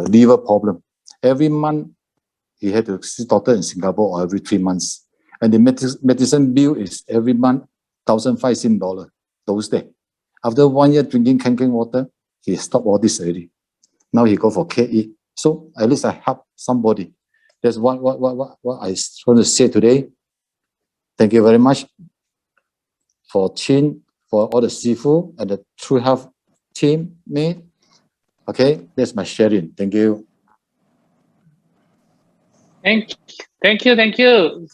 liver problem. Every month he had to see doctor in Singapore or every 3 months. And the medicine bill is every month $1,500 those days. After 1 year drinking Kanken water, he stopped all this already. Now he go for KE. So at least I help somebody That's what I want to say today. Thank you very much for Chin, for all the seafood and the True Health team made. Okay, that's my sharing. Thank you. Thank you.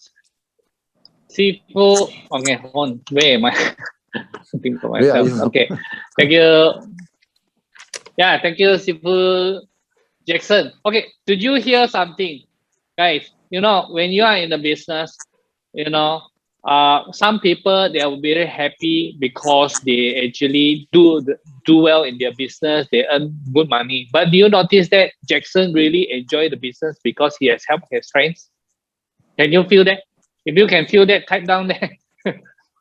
Sifu, okay, hold on. Where am I? Think for Where are myself. you? Okay, thank you. Yeah, thank you, Sifu Jackson. Okay, did you hear something? Guys, you know, when you are in the business, you know, some people, they are very happy because they actually do well in their business, they earn good money. But do you notice that Jackson really enjoy the business because he has helped his friends? Can you feel that? If you can feel that, type down there.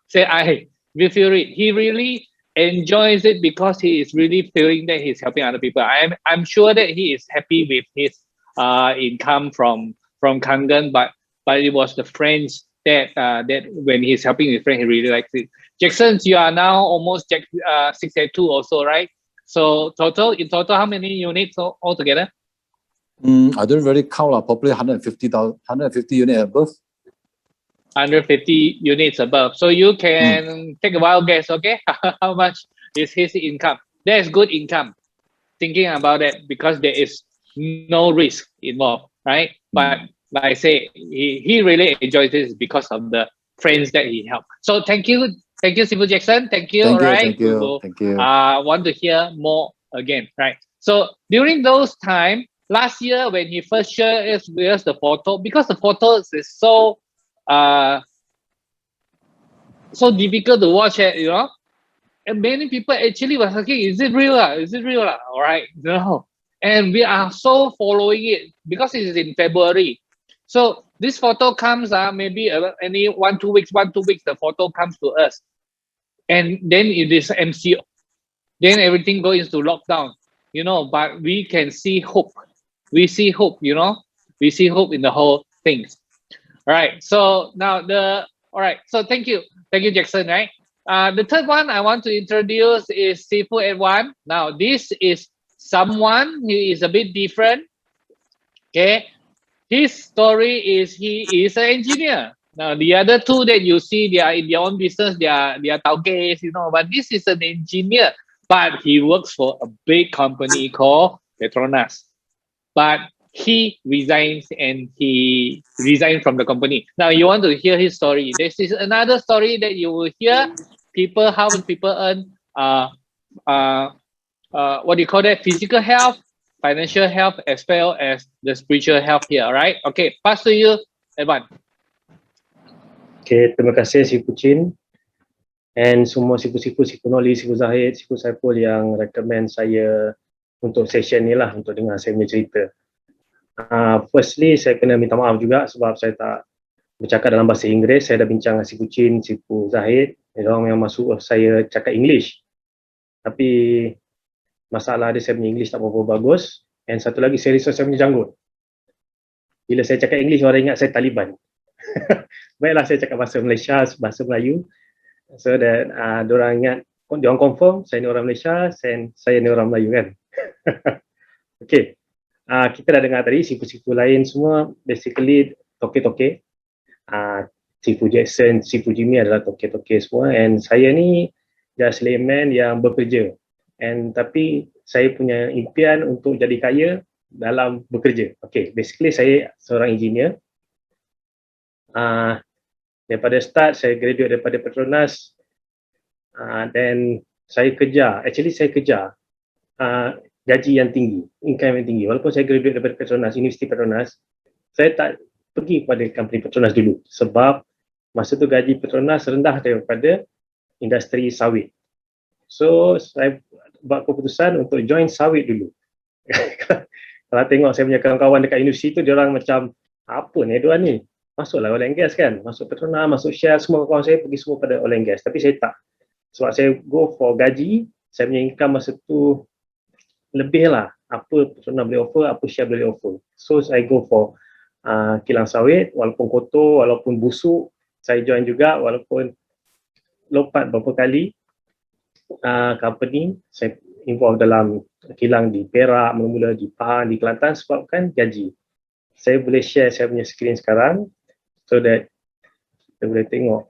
Say I. We feel it. He really enjoys it because he is really feeling that he's helping other people. I'm sure that he is happy with his income from Kangen, but it was the friends that when he's helping his friend, he really likes it. Jackson, you are now almost 682 also, right? So in total, how many units altogether? I don't really count, probably 150 units above. 150 units above. So you can take a wild guess, okay? How much is his income? That is good income. Thinking about it because there is no risk involved, right? But like I say, he really enjoys this because of the friends that he helped. So thank you, Sifu Jackson. Thank you. Thank All you, right, thank we you, will thank you. want to hear more again, right? So during those time, last year when he first shared with us the photo, because the photos is so so difficult to watch it, you know. And many people actually were asking, is it real? Is it real? All right, no. And we are so following it because it is in February. So this photo comes maybe any 1-2 weeks, the photo comes to us. And then it is MCO. Then everything goes into lockdown, you know, but we can see hope. We see hope, you know. We see hope in the whole things. All right. So now all right. So thank you, Jackson. Right. The third one I want to introduce is Sifu Edwan. Now this is someone who is a bit different. Okay. His story is he is an engineer. Now the other two that you see, they are in their own business. They are tauges, you know. But this is an engineer, but he works for a big company called Petronas. But he resigns and he resigned from the company. Now you want to hear his story. This is another story that you will hear people, how people earn what do you call that? Physical health, financial health, as well as the spiritual health here. All right. Okay. Pass to you, Evan. Okay, terima kasih Sifu Chin and semua sifu-sifu, Sifu Noli, Sifu Zahid, Sifu Saiful yang recommend saya untuk session ni lah, untuk dengar saya punya cerita. Firstly, saya kena minta maaf juga sebab saya tak bercakap dalam bahasa Inggeris. Saya dah bincang dengan Sifu Chin, Sifu Zahid, mereka yang masuk saya cakap English. Tapi masalah dia, saya punya English tak berapa bagus. And satu lagi, saya risau saya punya janggut. Bila saya cakap English, orang ingat saya Taliban. Baiklah, saya cakap bahasa Malaysia, bahasa Melayu. So that diorang ingat, diorang confirm saya ni orang Malaysia, saya ni orang Melayu kan. Okay, kita dah dengar tadi sifu-sifu lain semua basically toke-toke. Sifu Jackson, Sifu Jimmy adalah toke-toke semua, and saya ni just layman yang bekerja. And tapi saya punya impian untuk jadi kaya dalam bekerja. Okay, basically saya seorang engineer. Daripada start, saya graduate daripada Petronas, dan saya kejar gaji yang tinggi, income yang tinggi. Walaupun saya graduate daripada Petronas, Universiti Petronas, saya tak pergi kepada company Petronas dulu sebab masa tu gaji Petronas rendah daripada industri sawit. So saya buat keputusan untuk join sawit dulu. Kalau tengok saya punya kawan-kawan dekat universiti tu, dia orang macam, apa ni diorang ni? Masuklah oil and gas kan, masuk Petronas, masuk Shell, semua kawan saya pergi semua pada oil and gas. Tapi saya tak, sebab saya go for gaji, saya punya income masa tu lebih lah apa Petronas boleh offer, apa Shell boleh offer. So saya go for kilang sawit, walaupun kotor, walaupun busuk, saya join juga, walaupun lompat beberapa kali company. Saya involve dalam kilang di Perak, mula-mula di Pahang, di Kelantan sebabkan gaji. Saya boleh share saya punya screen sekarang so that kita boleh tengok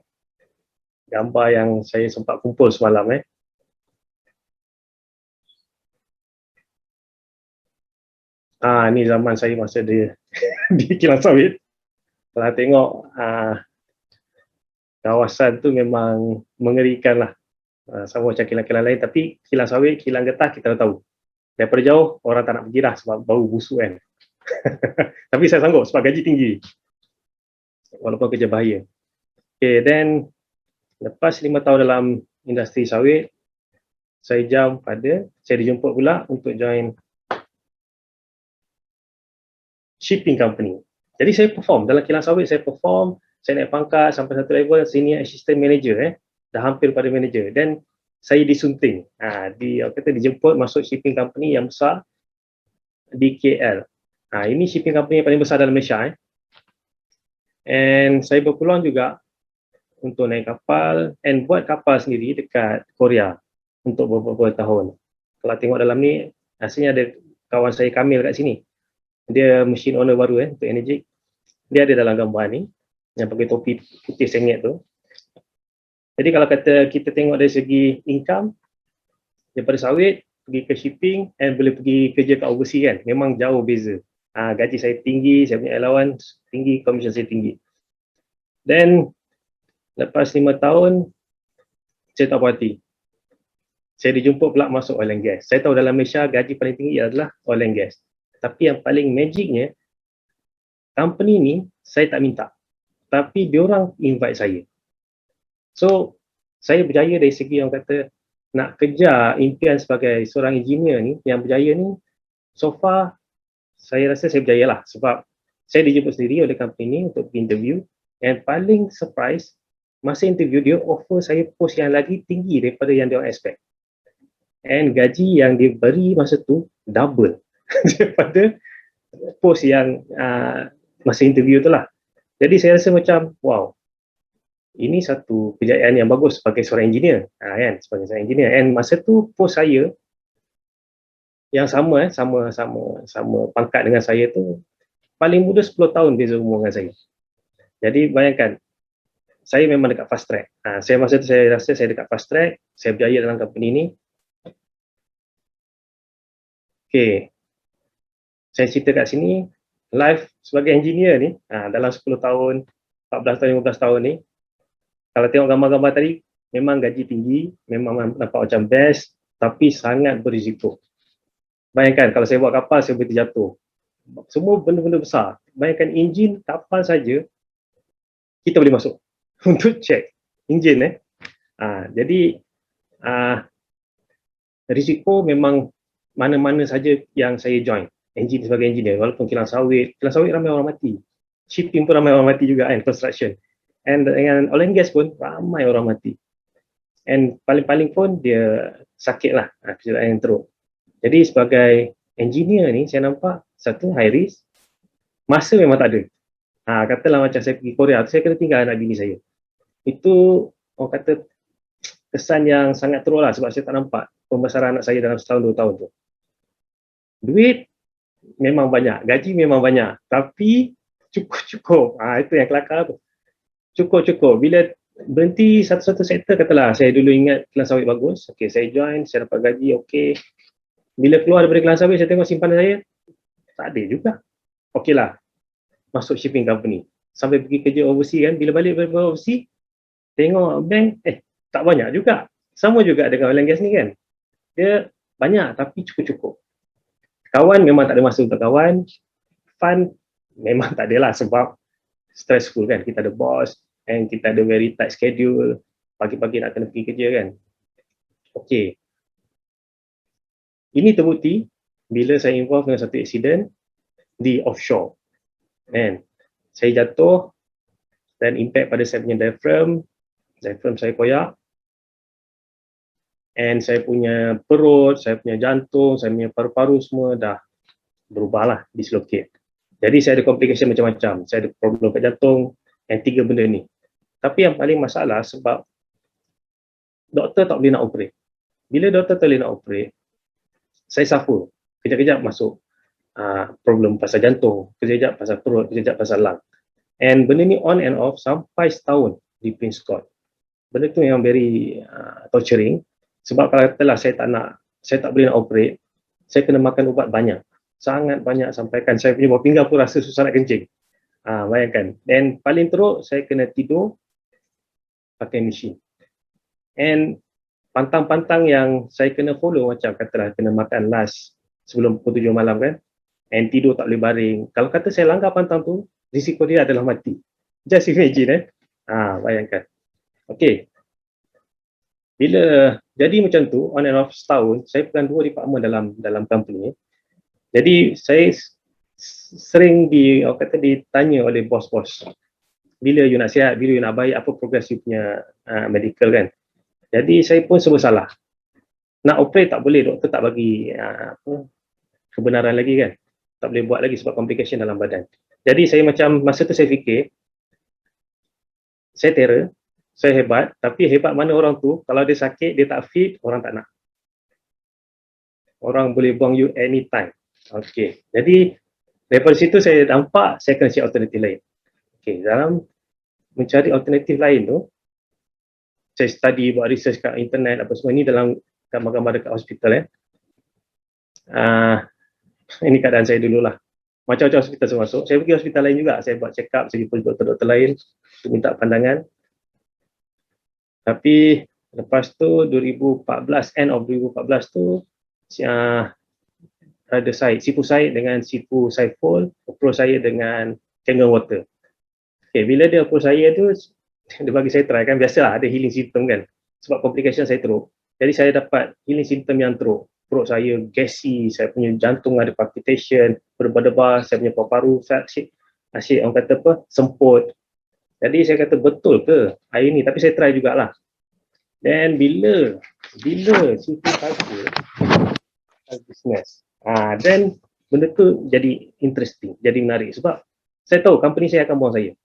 gambar yang saya sempat kumpul semalam. Ni zaman saya masa dia di kilang sawit. Kalau tengok kawasan tu memang mengerikan lah. Sama macam kilang-kilang lain, tapi kilang sawit, kilang getah kita dah tahu. Daripada jauh orang tak nak pergi dah sebab bau busuk kan. Tapi saya sanggup sebab gaji tinggi. Walaupun kerja bahaya. Okay, then lepas 5 tahun dalam industri sawit, saya dijemput pula untuk join shipping company. Jadi saya perform dalam kilang sawit, saya naik pangkat sampai satu level senior assistant manager, dah hampir pada manager. Dan saya disunting, dijemput masuk shipping company yang besar di KL. Ini shipping company yang paling besar dalam Malaysia. And saya berpeluang juga untuk naik kapal and buat kapal sendiri dekat Korea untuk beberapa tahun. Kalau tengok dalam ni, aslinya ada kawan saya Kamil kat sini. Dia machine owner baru untuk Energik. Dia ada dalam gambar ni yang pakai topi putih sengit tu. Jadi kalau kata kita tengok dari segi income, daripada sawit pergi ke shipping and boleh pergi kerja kat overseas kan, memang jauh beza. Gaji saya tinggi, saya punya allowance tinggi, commission saya tinggi. Then lepas 5 tahun saya tak puas hati. Saya dijemput pula masuk oil and gas. Saya tahu dalam Malaysia gaji paling tinggi adalah oil and gas. Tapi yang paling magicnya, company ni saya tak minta. Tapi diorang invite saya. So, saya berjaya dari segi yang kata nak kejar impian sebagai seorang engineer ni, yang berjaya ni, so far saya rasa saya berjaya lah. Sebab saya dijemput sendiri oleh company ni untuk interview. And paling surprise, masa interview dia offer saya post yang lagi tinggi daripada yang dia expect. And gaji yang dia beri masa tu double daripada post yang masa interview tu lah. Jadi saya rasa macam wow, ini satu kejayaan yang bagus sebagai seorang engineer, kan, sebagai seorang engineer. And masa tu post saya yang sama pangkat dengan saya tu, paling muda 10 tahun beza umur dengan saya. Jadi bayangkan, saya memang dekat fast track. Masa tu saya rasa saya dekat fast track, saya berjaya dalam company ni. Okay, saya cerita kat sini, life sebagai engineer ni, dalam 10 tahun, 14 tahun, 15 tahun ni, kalau tengok gambar-gambar tadi, memang gaji tinggi, memang nampak macam best, tapi sangat berisiko. Bayangkan, kalau saya buat kapal, saya boleh terjatuh. Semua benda-benda besar. Bayangkan enjin kapal saja, kita boleh masuk untuk check enjin. Jadi, risiko memang mana-mana saja yang saya join. Engineer sebagai engineer, walaupun kilang sawit ramai orang mati. Shipping pun ramai orang mati juga kan, construction. And dengan oil and gas pun ramai orang mati. And paling-paling pun dia sakit lah, kecederaan yang teruk. Jadi sebagai engineer ni, saya nampak satu high risk, masa memang tak ada. Katalah macam saya pergi Korea, saya kena tinggal anak bini saya. Itu orang kata kesan yang sangat teruk lah, sebab saya tak nampak pembesaran anak saya dalam setahun 2 tahun tu. Duit memang banyak, gaji memang banyak, tapi cukup-cukup. Itu yang kelakar tu. Cukup-cukup. Bila berhenti satu-satu sektor, katalah saya dulu ingat kilang sawit bagus, okay, saya join, saya dapat gaji, okay. Bila keluar daripada kilang sawit, saya tengok simpanan saya, tak ada juga. Okay lah, masuk shipping company. Sampai pergi kerja overseas kan, bila balik dari overseas, tengok bank, tak banyak juga. Sama juga dengan oil and gas ni kan. Dia banyak tapi cukup-cukup. Kawan memang tak ada masa untuk kawan. Fun memang tak ada lah sebab stressful kan. Kita ada boss and kita ada very tight schedule. Pagi-pagi nak kena pergi kerja kan. Okay. Ini terbukti bila saya involve dengan satu accident di offshore. And saya jatuh dan impact pada saya punya diaphragm saya koyak. And saya punya perut, saya punya jantung, saya punya paru-paru semua dah berubah lah, dislocate. Jadi saya ada complication macam-macam. Saya ada problem kat jantung and 3 benda ni. Tapi yang paling masalah sebab doktor tak boleh nak operate. Bila doktor tak boleh nak operate, saya suffer. Kejap-kejap masuk problem pasal jantung, kejap pasal perut, kejap pasal lung. And benda ni on and off sampai setahun di Prince Court. Benda tu yang very torturing. Sebab kalau katalah saya tak boleh nak operate, saya kena makan ubat banyak. Sangat banyak sampaikan saya punya buah pinggang pun rasa susah nak kencing. Bayangkan. Dan paling teruk saya kena tidur pakai mesin. And pantang-pantang yang saya kena follow macam katalah kena makan last sebelum pukul 7 malam kan. And tidur tak boleh baring. Kalau kata saya langgar pantang tu, risiko dia adalah mati. Just imagine bayangkan. Okay. Bila jadi macam tu, on and off setahun, saya pegang 2 department dalam company. Jadi saya sering ditanya oleh bos-bos, bila you nak sihat, bila you nak baik, apa progress you punya medical kan. Jadi saya pun serba salah. Nak operate tak boleh, doktor tak bagi kebenaran lagi kan. Tak boleh buat lagi sebab complication dalam badan. Jadi saya macam, masa tu saya fikir, saya terror, saya hebat, tapi hebat mana orang tu, kalau dia sakit, dia tak fit, orang tak nak. Orang boleh buang you anytime. Okay, jadi daripada situ saya nampak saya kena cari alternatif lain. Okay, dalam mencari alternatif lain tu, saya study, buat research kat internet, apa semua ni dalam gambar-gambar dekat hospital ini keadaan saya dululah. Macam-macam hospital saya masuk. Saya pergi hospital lain juga. Saya buat check up, saya jumpa doktor-doktor lain untuk minta pandangan. Tapi lepas tu 2014, end of 2014 tu ada Sifu Syed dengan Sifu Saiful approach saya dengan Kangen Water. Okay, bila dia approach saya tu, dia bagi saya try kan, biasalah ada healing symptom kan. Sebab complication saya teruk. Jadi saya dapat healing symptom yang teruk. Perut saya gassy, saya punya jantung ada palpitation, berdebar-debar, saya punya paru-paru asyik orang kata apa, semput. Jadi saya kata betul ke air ni, tapi saya try jugalah. Dan bila Sifu Saiful business, then benda tu jadi interesting, jadi menarik sebab saya tahu company saya akan buang saya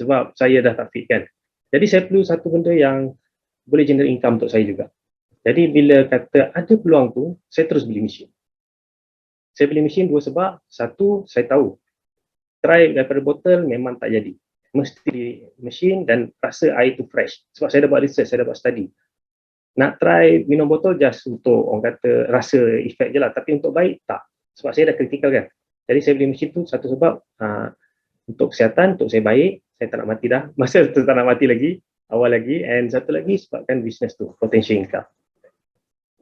sebab saya dah tak fit kan. Jadi saya perlu satu benda yang boleh generate income untuk saya juga. Jadi bila kata ada peluang tu, saya terus beli mesin. Saya beli mesin 2 sebab. Satu, saya tahu try daripada botol memang tak jadi. Mesti mesin dan rasa air tu fresh. Sebab saya dah buat research, saya dah buat study. Nak try minum botol just untuk orang kata rasa efek je lah. Tapi untuk baik tak. Sebab saya dah kritikal kan. Jadi saya beli mesin tu satu sebab untuk kesihatan, untuk saya baik. Saya tak nak mati dah. Masa tu tak nak mati lagi. Awal lagi. And satu lagi sebabkan bisnes tu. Potential income.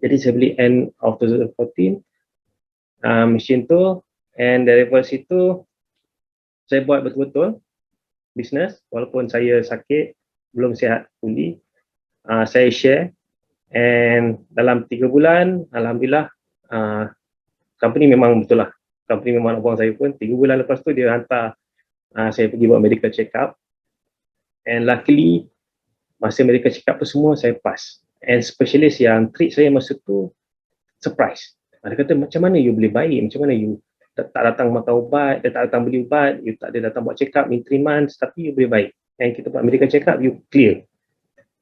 Jadi saya beli end of 2014 mesin tu. And daripada situ saya buat betul-betul bisnes. Walaupun saya sakit, belum sihat fully. Saya share. And dalam 3 bulan, Alhamdulillah, company memang betul lah. Company memang nak buang saya pun. 3 bulan lepas tu dia hantar saya pergi buat medical check up. And luckily, masa medical check up tu semua saya pass. And specialist yang treat saya masa tu, surprise. Dia kata, macam mana you boleh baik? Macam mana you tak datang makan ubat, dia tak datang beli ubat, you tak ada datang buat check up in 3 months, tapi you boleh baik. And kita buat medical check up, you clear.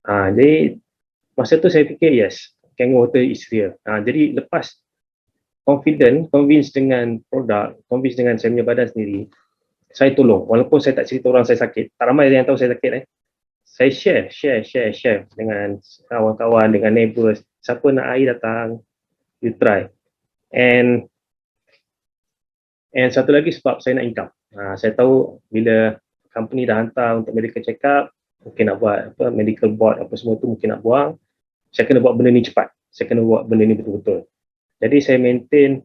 Jadi, masa tu saya fikir yes, Kangen Water is real. Jadi lepas convince dengan produk, convince dengan saya punya badan sendiri, saya tolong. Walaupun saya tak cerita orang saya sakit, tak ramai yang tahu saya sakit. Saya share dengan kawan-kawan, dengan neighbours. Siapa nak air datang, you try. And satu lagi sebab saya nak income. Saya tahu bila company dah hantar untuk medical check up, mungkin nak buat medical board apa semua tu mungkin nak buang. Saya kena buat benda ni cepat. Saya kena buat benda ni betul-betul. Jadi saya maintain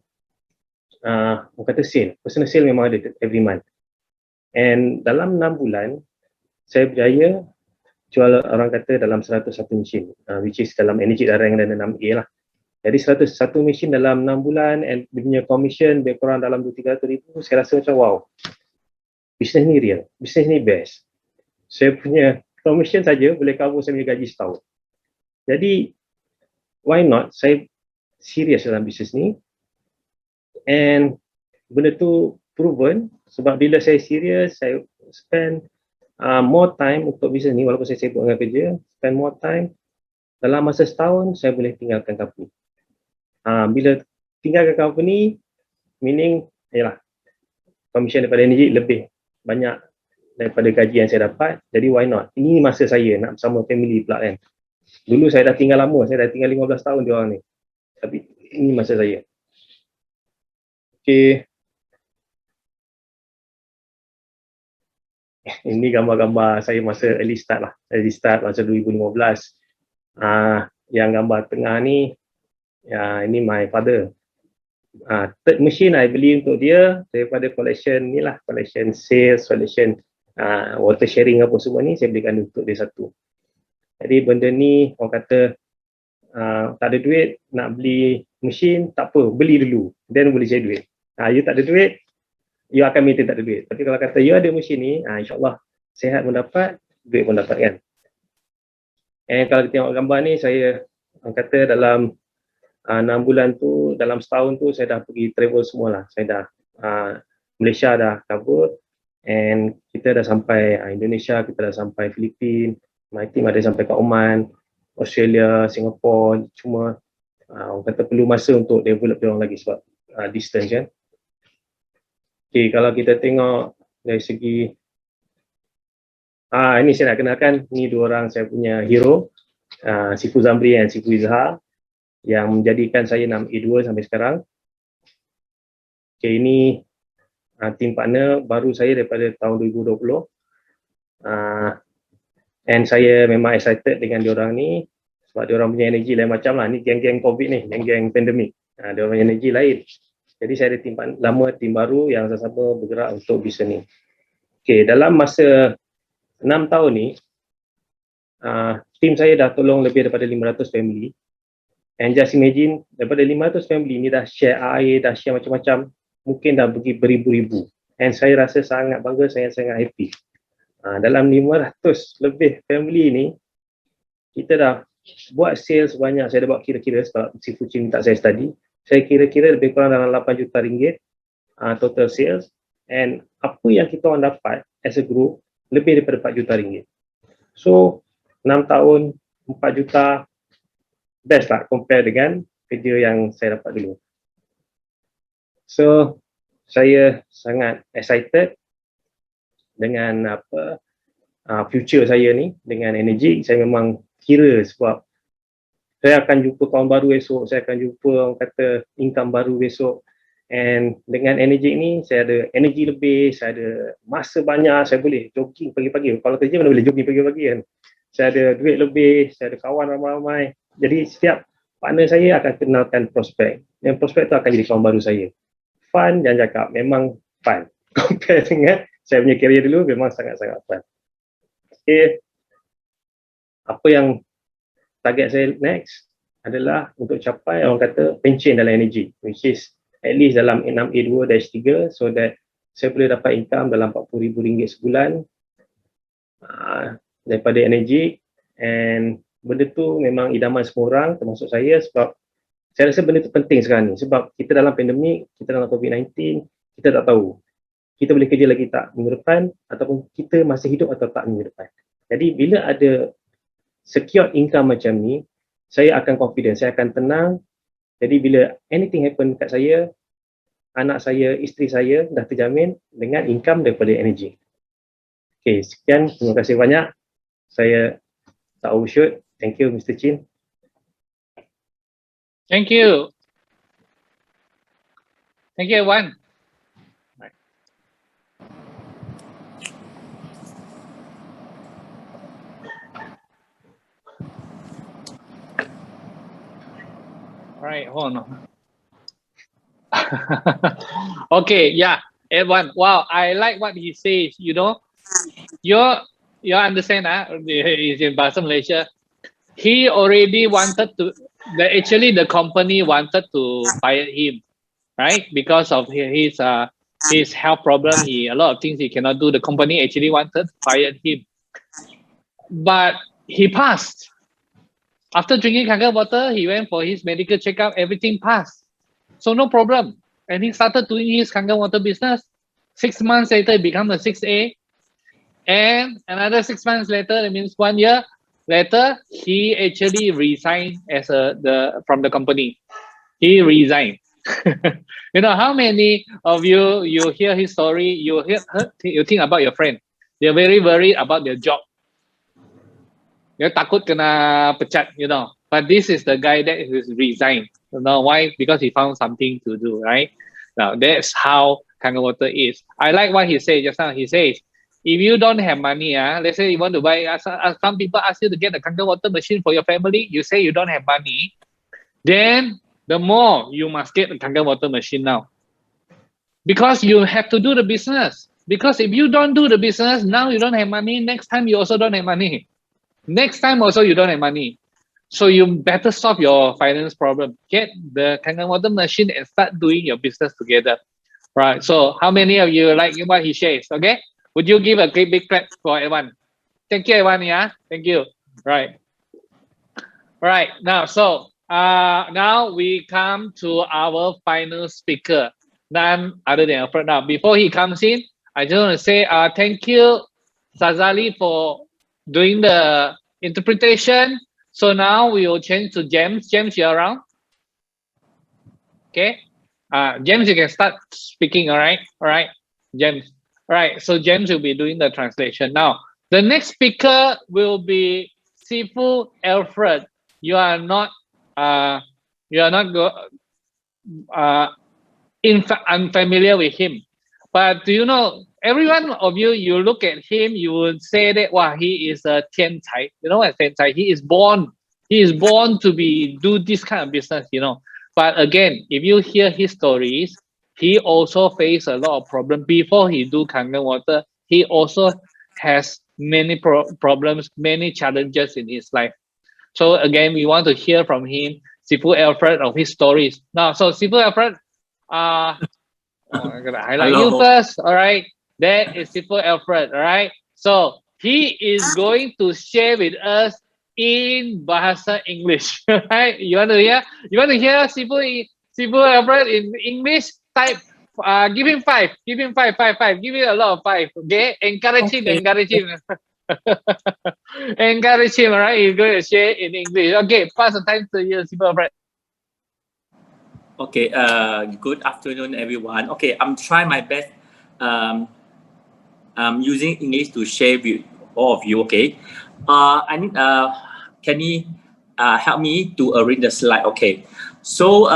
orang kata sale. Personal sale memang ada every month. And dalam 6 bulan saya berjaya jual orang kata dalam 101 mesin, which is dalam energy darang dan 6A lah. Jadi 101 mesin dalam 6 bulan and dia punya commission lebih kurang dalam 200-300 ribu. Saya rasa macam wow, bisnes ni real, bisnes ni best. Saya punya commission saja boleh cover saya punya gaji setahun. Jadi why not, saya serius dalam bisnes ni. And benda tu proven sebab bila saya serius, saya spend more time untuk bisnes ni. Walaupun saya sibuk dengan kerja, spend more time. Dalam masa setahun, saya boleh tinggalkan company. Bila tinggalkan company, meaning yalah, commission daripada energy lebih banyak daripada gaji yang saya dapat, jadi why not? Ini masa saya nak bersama family pula kan. Dulu saya dah tinggal lama, saya dah tinggal 15 tahun dia orang ni. Tapi ini masa saya. Okay. Ini gambar-gambar saya masa early start lah. Early start masa 2015. Yang gambar tengah ni, ini my father. Third machine I beli untuk dia daripada collection ni lah. Collection sales, collection water sharing apa semua ni, saya belikan untuk dia satu. Jadi benda ni orang kata tak ada duit nak beli mesin, tak apa, beli dulu, then boleh cari duit. You tak ada duit, you akan maintain tak ada duit. Tapi kalau kata you ada mesin ni, insyaAllah sihat pun dapat, duit pun dapat kan. And kalau kita tengok gambar ni, saya orang kata dalam 6 bulan tu, dalam setahun tu saya dah pergi travel semua lah. Saya dah Malaysia dah cover, and kita dah sampai Indonesia, kita dah sampai Filipina, my team ada sampai ke Oman, Australia, Singapore. Cuma orang kata perlu masa untuk develop dia orang lagi sebab distance kan. Okay, kalau kita tengok dari segi ini saya nak kenalkan, ni dua orang saya punya hero, Sifu Zamri dan Sifu Izhar, yang menjadikan saya 6A2 sampai sekarang. Okay, ini team partner baru saya daripada tahun 2020. And saya memang excited dengan diorang ni sebab diorang punya energi lain macam lah. Ni geng-geng COVID ni, geng-geng pandemik. Diorang punya energi lain. Jadi saya ada tim lama, tim baru yang sama-sama bergerak untuk bisnes ni. Okay, dalam masa 6 tahun ni, tim saya dah tolong lebih daripada 500 family. And just imagine, daripada 500 family ni dah share air, dah share macam-macam, mungkin dah pergi beribu-ribu. And saya rasa sangat bangga, saya sangat happy. Dalam 500 lebih family ni, kita dah buat sales banyak. Saya dah buat kira-kira sebab si Fucin minta saya study. Saya kira-kira lebih kurang dalam 8 juta ringgit total sales. And apa yang kita orang dapat as a group, lebih daripada 4 juta ringgit. So, 6 tahun, 4 juta, best lah compare dengan kerja yang saya dapat dulu. So, saya sangat excited dengan future saya ni, dengan energi. Saya memang kira sebab saya akan jumpa kawan baru esok, saya akan jumpa orang kata income baru besok. And dengan energi ni, saya ada energi lebih, saya ada masa banyak, saya boleh jogging pagi-pagi. Kalau kerja mana boleh jogging pagi-pagi kan. Saya ada duit lebih, saya ada kawan ramai-ramai. Jadi setiap partner saya akan kenalkan prospek. Dan prospek tu akan jadi kawan baru saya. Fun, jangan cakap, memang fun. Compare dengan saya punya career dulu, memang sangat-sangat fun. Okay. Apa yang target saya next adalah untuk capai orang kata pencen dalam energi, which is at least dalam 6A2-3, so that saya boleh dapat income dalam RM40,000 sebulan daripada energi. And benda tu memang idaman semua orang termasuk saya, sebab saya rasa benda tu penting sekarang ni. Sebab kita dalam pandemik, kita dalam COVID-19, kita tak tahu kita boleh kerja lagi tak minggu depan, ataupun kita masih hidup atau tak minggu depan. Jadi bila ada secure income macam ni, saya akan confident, saya akan tenang. Jadi bila anything happen kat saya, anak saya, isteri saya dah terjamin dengan income daripada energi. Okay, sekian. Terima kasih banyak. Saya tak overshoot. Thank you, Mr. Chin. Thank you. Thank you, everyone. All right, hold on. Okay, yeah, everyone. Wow, I like what he says. You know, you understand, he's in Bahasa Malaysia. He already wanted to. Actually, the company wanted to fire him, right? Because of his health problem. A lot of things he cannot do. The company actually wanted to fire him, but he passed. After drinking Kangen water, he went for his medical checkup. Everything passed, so no problem. And he started doing his Kangen water business. 6 months later, he became a 6A. And another 6 months later, that means 1 year later, he actually resigned as from the company. He resigned. You know, how many of you hear his story, you think about your friend. They're very worried about their job. Dia takut kena pecat, you know. But this is the guy that is resigned. You know why? Because he found something to do, right? Now that's how Kangen Water is. I like what he said just now. He says, if you don't have money, let's say you want to buy, some people ask you to get a Kangen Water machine for your family. You say you don't have money, then the more you must get a Kangen Water machine now. Because you have to do the business. Because if you don't do the business, now you don't have money. Next time you also don't have money. Next time also you don't have money. So you better solve your finance problem. Get the Kangen Water machine and start doing your business together. Right. So how many of you like what he shares? Okay. Would you give a great big clap for everyone? Thank you, everyone. Yeah. Thank you. Right. Right. Now, so now we come to our final speaker. None other than Alfred. Now, before he comes in, I just want to say thank you, Sazali, for doing the interpretation. So now we will change to James. James, you're around? Okay. James, you can start speaking, all right? All right, James. All right, so James will be doing the translation. Now, the next speaker will be Sifu Alfred. You are not unfamiliar with him. But do you know, every one of you, you look at him, you would say that, wow, he is a 天才. You know what 天才? He is born to do this kind of business, you know. But again, if you hear his stories, he also faced a lot of problems. Before he do Kangen Water, he also has many problems, many challenges in his life. So again, we want to hear from him, Sifu Alfred, of his stories. Now, so Sifu Alfred, I'm gonna highlight you first. All right, that is Sifu Alfred. All right, so he is going to share with us in Bahasa English. Right? You want to hear? You want to hear Sifu Alfred in English? Type. Give him 5. Give him 5. Give him a lot of 5. Okay, encourage him. Encourage him. Encourage him. All right, he's going to share in English. Okay, pass the time to you, Sifu Alfred. Okay, good afternoon, everyone. Okay, I'm trying my best using English to share with all of you, okay? I need, can you help me to arrange the slide? Okay, so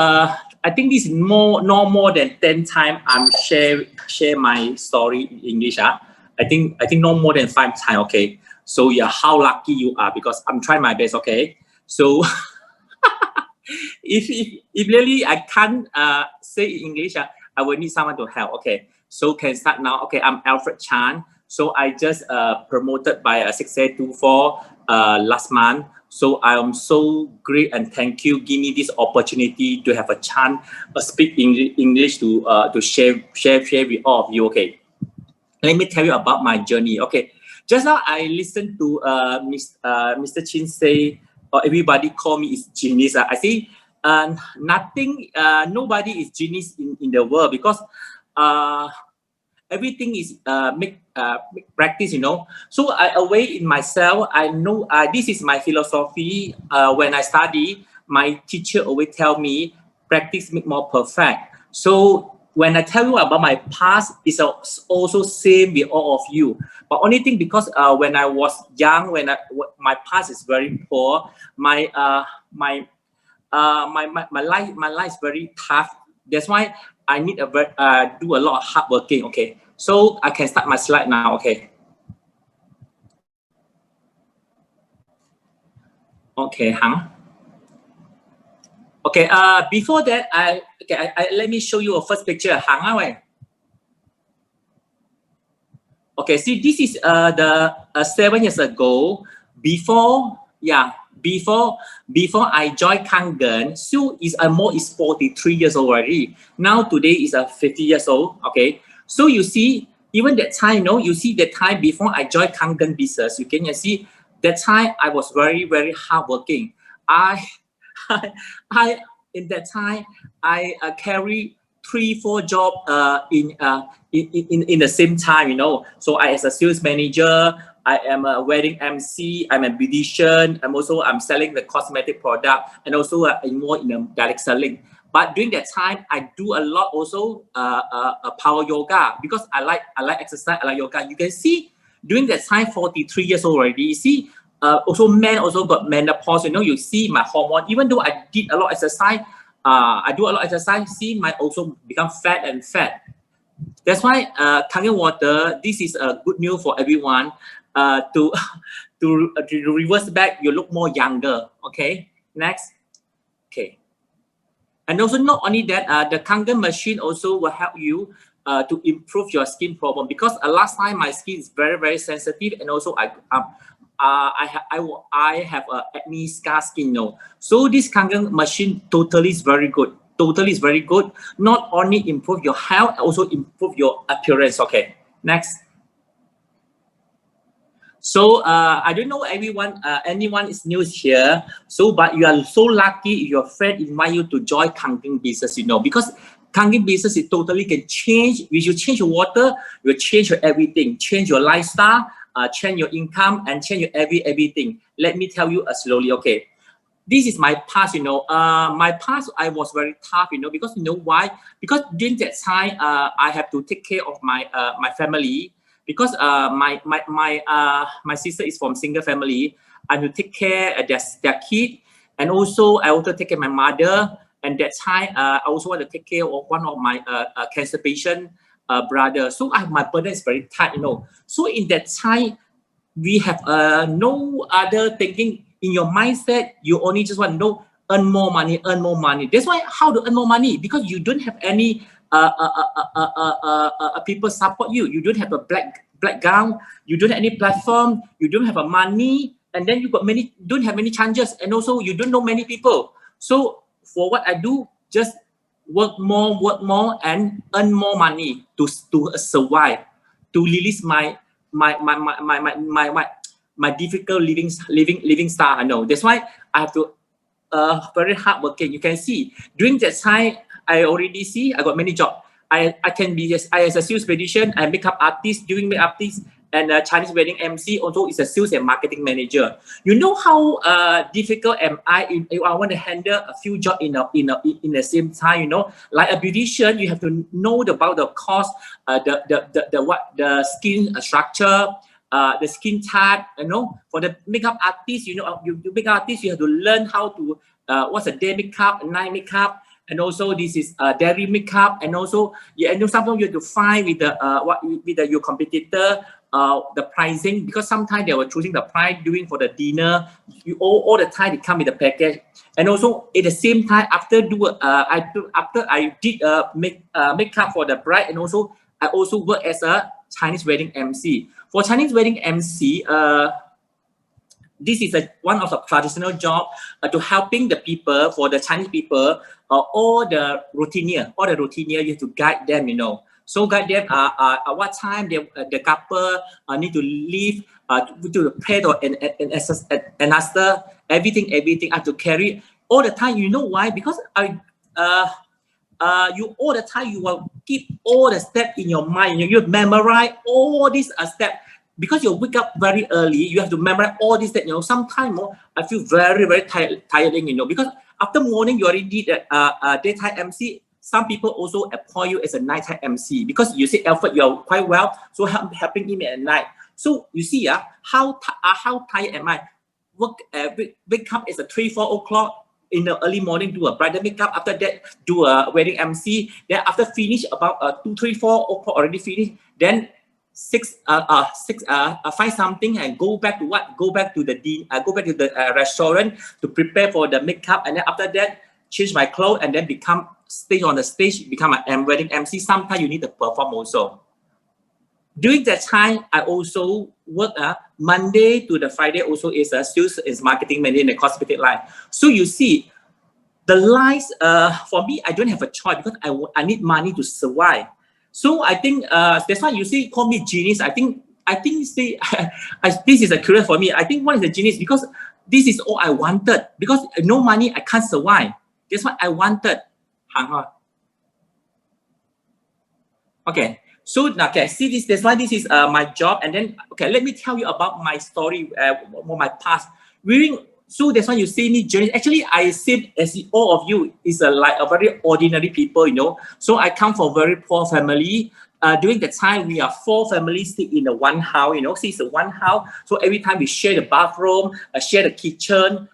I think this is no more than 10 times I'm share my story in English. I think no more than 5 times, okay? So yeah, how lucky you are, because I'm trying my best, okay? So if really I can't say in English, I will need someone to help. Okay, so can start now. Okay, I'm Alfred Chan. So I just promoted by 6824 last month. So I am so great and thank you. Give me this opportunity to have a chance speak English to share with all of you. Okay, let me tell you about my journey. Okay, just now I listened to Mr. Chin say, everybody call me is genius. I see nobody is genius in the world, because everything is make practice, you know. So I away in myself. I know this is my philosophy. When I study, my teacher always tell me practice make more perfect. So when I tell you about my past, it's also same with all of you. But only thing, because when I was young, my past is very poor. My life is very tough. That's why I need do a lot of hard working. Okay, so I can start my slide now. Okay. Okay, Okay. Before that, let me show you a first picture. Okay, see, this is the 7 years ago. Before I joined Kangen, Sue is 43 years old already. Now today is 50 years old. Okay, so you see, even that time, you know, you see that time before I joined Kangen business, you can see that time I was very, very hardworking. In that time I carry 3-4 jobs in the same time, you know. So I, as a sales manager, I am a wedding MC, I'm a beautician, I'm selling the cosmetic product, and also more in direct selling. But during that time, I do a lot also power yoga because I like exercise, I like yoga. You can see during that time, 43 years old already. You see, also men also got menopause. You know, you see my hormone. Even though I did a lot of exercise, I do a lot of exercise. See, my also become fat and fat. That's why Kangen water. This is a good news for everyone. To reverse back, you look more younger. Okay, next. Okay. And also not only that, the Kangen machine also will help you to improve your skin problem because last time my skin is very sensitive and also I have acne scar skin now. So this Kangen machine totally is very good. Totally is very good. Not only improve your health, also improve your appearance. Okay, next. So I don't know anyone is new here. So but you are so lucky if your friend invite you to join Kangen business, you know, because Kangen business is totally can change. If you change your water, you change your everything, change your lifestyle, change your income, and change your everything. Let me tell you slowly. Okay, this is my past. You know, my past I was very tough. You know, because you know why? Because during that time, I have to take care of my my family. Because my sister is from single family, I have to take care of their kid, and also I also take care of my mother. And that time, I also want to take care of one of my cancer patient brother. So my burden is very tight, you know. So in that time, we have no other thinking in your mindset. You only just want to know earn more money. That's why how to earn more money, because you don't have any people support you. You don't have a black gown. You don't have any platform. You don't have a money, and then you got don't have many chances, and also you don't know many people. So for what I do, just work more, and earn more money to survive, to release my difficult living style. I know. That's why I have to very hard working. You can see during that time, I already see I got many jobs. I can be as a sales musician and makeup artist, doing makeup artist, and Chinese wedding MC. Also, is a sales and marketing manager. You know how difficult am I if I want to handle a few jobs in the same time. You know, like a beautician, you have to know about the cost, the skin structure. The skin type, you know, for the makeup artist, you know, you makeup artist, you have to learn how to what's a day makeup, night makeup, and also this is dairy makeup, and also and sometimes you have to find with the your competitor the pricing, because sometimes they were choosing the price doing for the dinner. You all the time they come with the package, and also at the same time after I did makeup for the bride, and also I also work as a Chinese wedding MC. For Chinese wedding MC, this is one of the traditional job to helping the people, for the Chinese people, all the routinier, you have to guide them, you know. So guide them at what time the couple need to leave, to pray and answer everything I have to carry all the time. You know why? Because you all the time you will keep all the steps in your mind. You memorize all these steps, because you wake up very early. You have to memorize all these steps. You know, sometimes I feel very tiring. You know, because after morning you already did daytime MC. Some people also appoint you as a nighttime MC, because you say Alfred, you are quite well, so helping him at night. So you see, how tired am I? Wake up is 3-4 o'clock in the early morning, do a bridal makeup. After that, do a wedding MC. Then after finish about 2, 3, 4 o'clock already finished. Then 6 find something and go back to the restaurant to prepare for the makeup. And then after that, change my clothes and then stay on the stage, become a wedding MC. Sometimes you need to perform also. During that time, I also work Monday to the Friday also is a sales is marketing manager in the cosmetic line. So you see, the lines for me, I don't have a choice, because I need money to survive. So I think that's why you see call me genius. I think see, this is a career for me. I think what is a genius, because this is all I wanted. Because no money I can't survive. That's what I wanted. Okay. So okay, see this. That's why this is my job. And then okay, let me tell you about my story, my past. So that's why you see me journey. Actually, I see as all of you is like a very ordinary people, you know. So I come from very poor family. During the time, we are 4 families still in the one house, you know. See, it's a one house. So every time we share the bathroom, share the kitchen,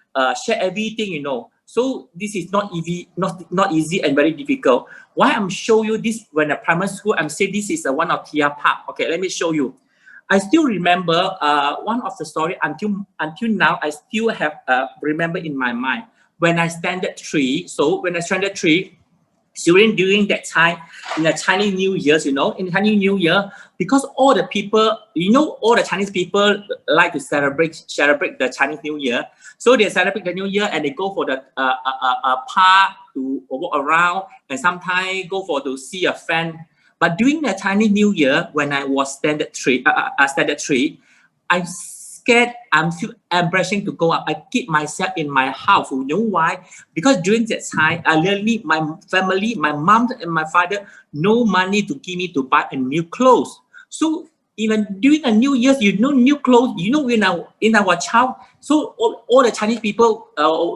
share everything, you know. So this is not easy, not easy and very difficult. Why I'm show you this when at primary school, I'm saying this is one of Tia Park. Okay, let me show you. I still remember one of the story until now. I still have remember in my mind when I standard 3. So when I standard 3, during that time in the Chinese New Year, you know, in Chinese New Year, because all the people, you know, all the Chinese people like to celebrate the Chinese New Year. So they celebrate the New Year and they go for the park to walk around and sometimes go for to see a friend. But during the Chinese New Year, when I was standard 3, I'm scared. I'm too embarrassing to go out. I keep myself in my house. You know why? Because during that time, I really, my family, my mom and my father, no money to give me to buy a new clothes. So even during a New Year's, you know, new clothes, you know, in our child. So all the Chinese people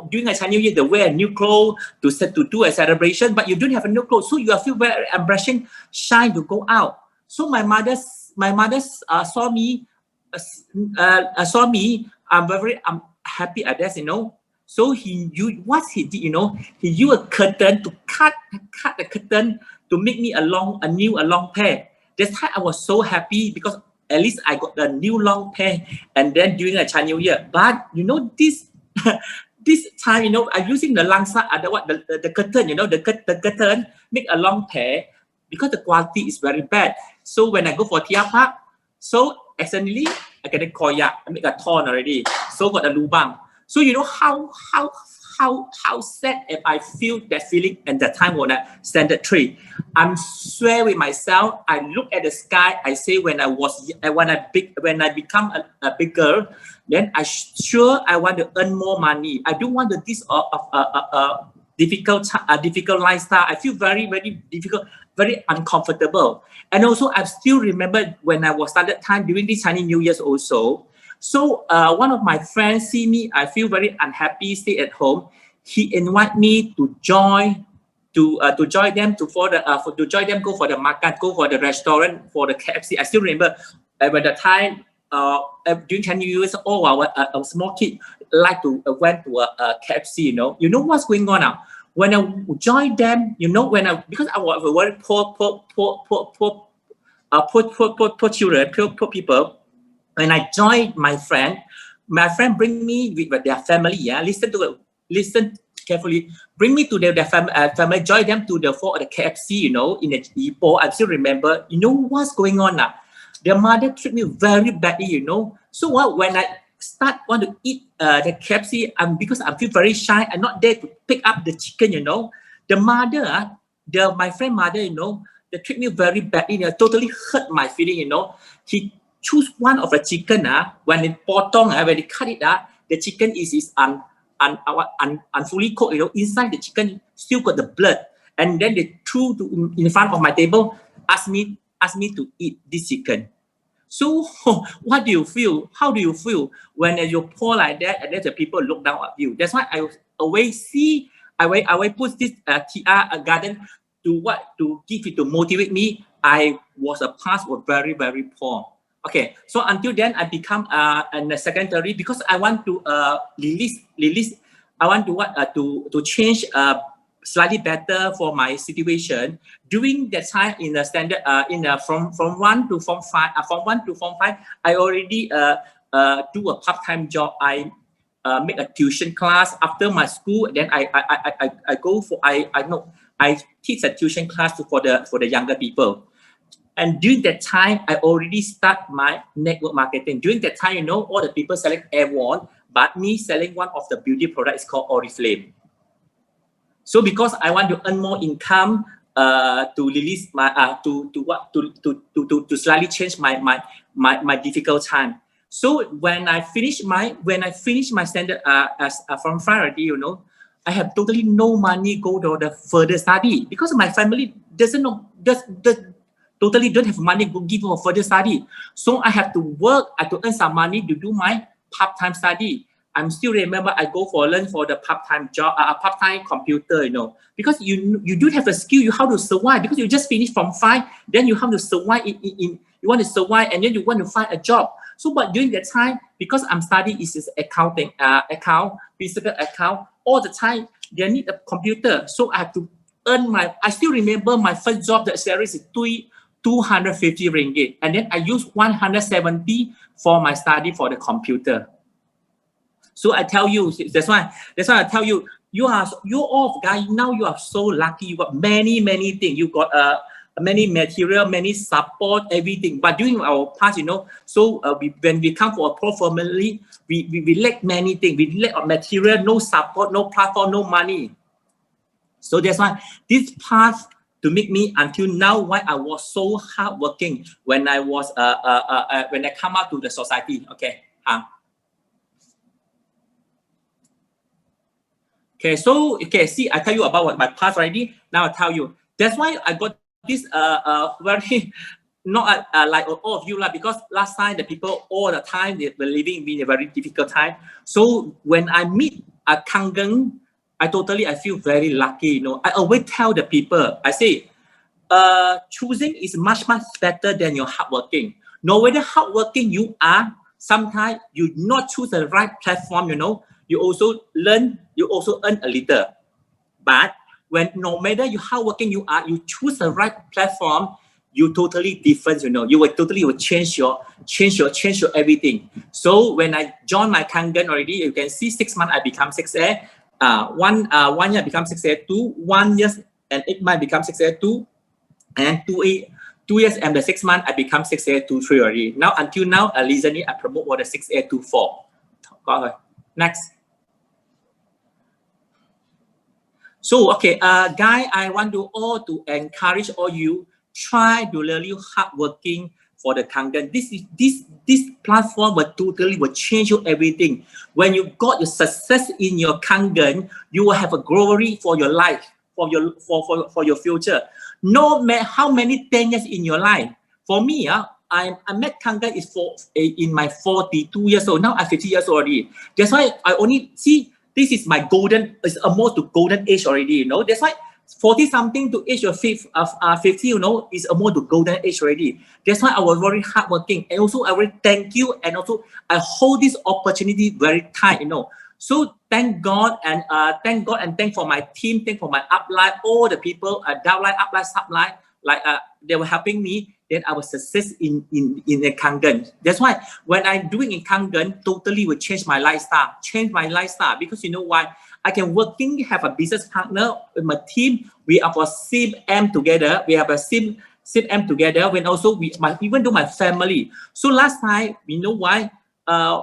during a Chinese New Year, they wear a new clothes to do a celebration, but you don't have a new clothes, so you feel very embarrassing, shy to go out. So my mother saw me. I'm very happy at that, you know. So what he did, you know, he used a curtain to cut the curtain to make me a long pair. That's why I was so happy because at least I got the new long pair. And then during the Chinese New Year, but you know this this time, you know, I'm using the langsa, the curtain, you know, the curtain make a long pair because the quality is very bad. So when I go for Tia Park, so accidentally I get a koyak, I make a torn already. So got a lubang. So you know how sad if I feel that feeling at the time when I standard 3. I'm swear with myself. I look at the sky. I say when I become a big girl, then I want to earn more money. I don't want this difficult lifestyle. I feel very difficult, very uncomfortable. And also I still remember when I was standard time during this Chinese New Year's also. So one of my friends see me, I feel very unhappy, stay at home. He invite me to join them go for the market, go for the restaurant, for the KFC. I still remember by the time during Chinese New Year's, all our small kid like to went to a KFC. You know what's going on now. When I joined them, you know, because I was a very poor children, poor people. When I joined my friend bring me with their family. Yeah, listen carefully. Bring me to their family. Join them to the KFC. You know, in the Ipoh. I still remember. You know what's going on now? Their mother treat me very badly. You know. So when I want to eat the KFC, because I feel very shy. I'm not there to pick up the chicken. You know, the mother, my friend mother. You know, they treat me very badly. They totally hurt my feeling. You know, he choose one of the chicken. When it potong, when they cut it, the chicken is fully cooked. You know, inside the chicken still got the blood, and then they threw in front of my table, ask me to eat this chicken. So what do you feel? How do you feel when you're poor like that, and then the people look down at you? That's why I always put this TR garden to give it to motivate me. I was very poor. Okay, so until then I become in the secondary because I want to release. I want to change slightly better for my situation. During that time in the standard from 1 to form 5, I already do a part-time job. I make a tuition class after my school. Then I teach a tuition class for the younger people. And during that time, I already start my network marketing. During that time, you know, all the people selling Airborne, but me selling one of the beauty products called Oriflame. So because I want to earn more income, to release my to slightly change my difficult time. So when I finish my standard from Friday, you know, I have totally no money go to the further study because my family totally don't have money to give for further study. So I have to work, I have to earn some money to do my part-time study. I'm still remember I go for learn for the part-time job, part-time computer, you know, because you do have a skill, you how to survive, because you just finished from 5, then you have to survive in you want to survive, and then you want to find a job. So, but during that time, because I'm studying is accounting, physical account, all the time they need a computer, so I have to earn I still remember my first job, the salary is 250 ringgit, and then I use 170 for my study for the computer. So I tell you, that's why I tell you, you all guys, now you are so lucky. You got many things. You got many material, many support, everything. But during our past, you know, so when we come for a pro family, we lack many things. We lack material, no support, no platform, no money. So that's why this path to make me until now why I was so hardworking when I was when I come out to the society. Okay. Okay, so okay, see, I tell you about what my past already. Now I tell you. That's why I got this very not like all of you lah, because last time the people all the time they were living in a very difficult time. So when I meet a Kangen, I feel very lucky. You know, I always tell the people, I say, choosing is much better than your hardworking. No matter hardworking you are, sometimes you not choose the right platform. You know, you also learn, you also earn a little. But when no matter how hardworking you are, you choose the right platform, you totally different. You know, you will change your everything. So when I joined my Kangen already, you can see 6 months I become 6A. 1 year become 6A2. 1 year and 8 months become 6A2, and 2 years and the 6 months I become 6A23 already. Now until now, recently I promote for the 6A24. Next. So okay, guys, I want to encourage all you try to really hardworking for the Kangen. This platform will change you everything. When you got your success in your Kangen, you will have a glory for your life, for your future. No matter how many 10 years in your life. For me, I met Kangen is in my 42 years old. Now I'm 50 years old already. That's why I only see. This is my it's almost to golden age already, you know. That's why 40 something to age of 50, you know, is almost to golden age already. That's why I was very hardworking, and also I really thank you, and also I hold this opportunity very tight, you know. So thank God and thank for my team, thank for my upline, all the people, downline, upline, subline, like they were helping me. Then I was success in the Kangen. That's why when I'm doing in Kangen, totally will change my lifestyle. Because you know why? I can have a business partner with my team. We are for same aim together. We have a same aim together. When also even though my family. So last time, you know why?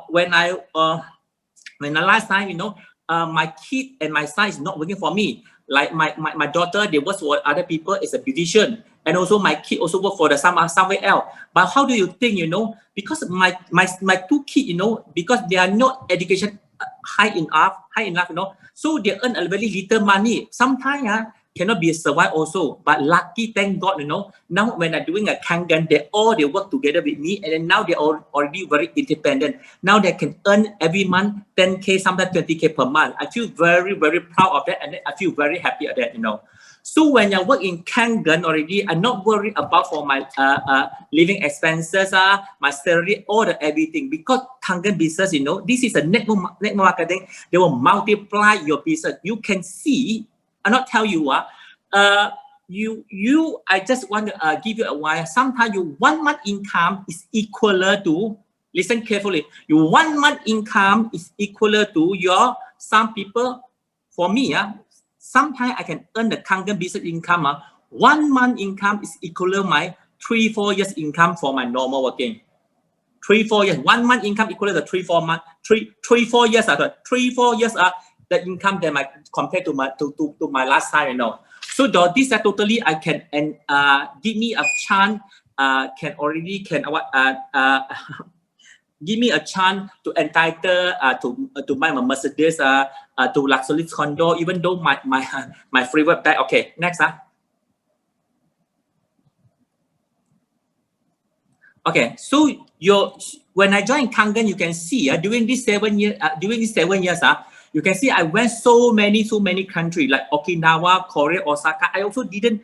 When the last time, you know, my kid and my son is not working for me. Like my daughter, they work for other people as a beautician, and also my kid also work for somewhere else. But how do you think, you know? Because my 2 kids, you know, because they are not education high enough, you know, so they earn a very little money. Sometimes cannot be survive also. But lucky, thank God, you know. Now when I'm doing a Kangen, they work together with me, and then now they are already very independent. Now they can earn every month 10K, sometimes 20K per month. I feel very proud of that, and I feel very happy at that, you know. So when I work in Kangen already, I'm not worried about for my living expenses, my salary, all the everything, because Kangen business, you know, this is a network marketing. They will multiply your business. You can see. I not tell you I just want to give you a why. Sometimes your 1 month income is equal to, listen carefully, your 1 month income is equal to your, some people, for me, sometimes I can earn the Kangen business income. 1 month income is equal to my 3-4 years income for my normal working. 3-4 years, 1 month income equal to 3-4 months, 3-4 years, 3-4 years the income that compared to my last time, you know. So this totally I can, and give me a chance, give me a chance to entitle to buy my Mercedes, to luxury condo, even though my free website. Okay, next. Okay, so when I joined Kangen, you can see during these 7 years, you can see I went so many countries like Okinawa, Korea, Osaka. I also didn't,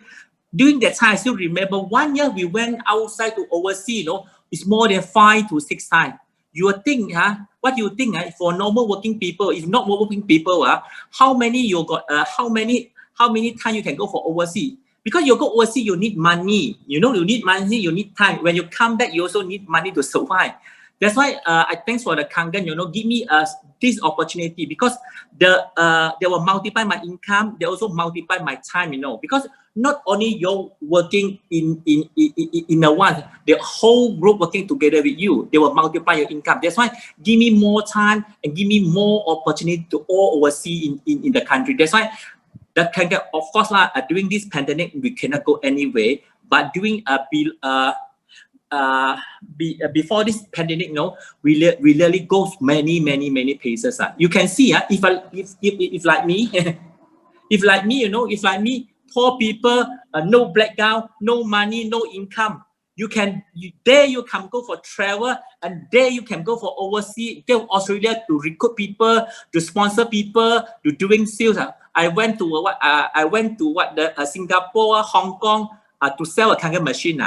during that time, I still remember 1 year we went outside to overseas, you know, it's more than 5 to 6 times. You would think, what you think for normal working people, if not working people, how many you got, how many times you can go for overseas? Because you go overseas, you need money, you know, you need money, you need time. When you come back, you also need money to survive. That's why I thanks for the Kangen, you know, give me this opportunity, because they will multiply my income, they also multiply my time, you know, because not only you're working in a one, the whole group working together with you, they will multiply your income. That's why give me more time and give me more opportunity to all oversee in the country. That's why the Kangen, of course, during this pandemic, we cannot go anywhere, but during before this pandemic, no, we really go many places. You can see, if like me, if like me, you know, if like me, poor people, no background, no money, no income, you can you can go for travel, and there you can go for overseas, go to Australia to recruit people, to sponsor people, to doing sales. I went to the Singapore, Hong Kong to sell a Kangen machine.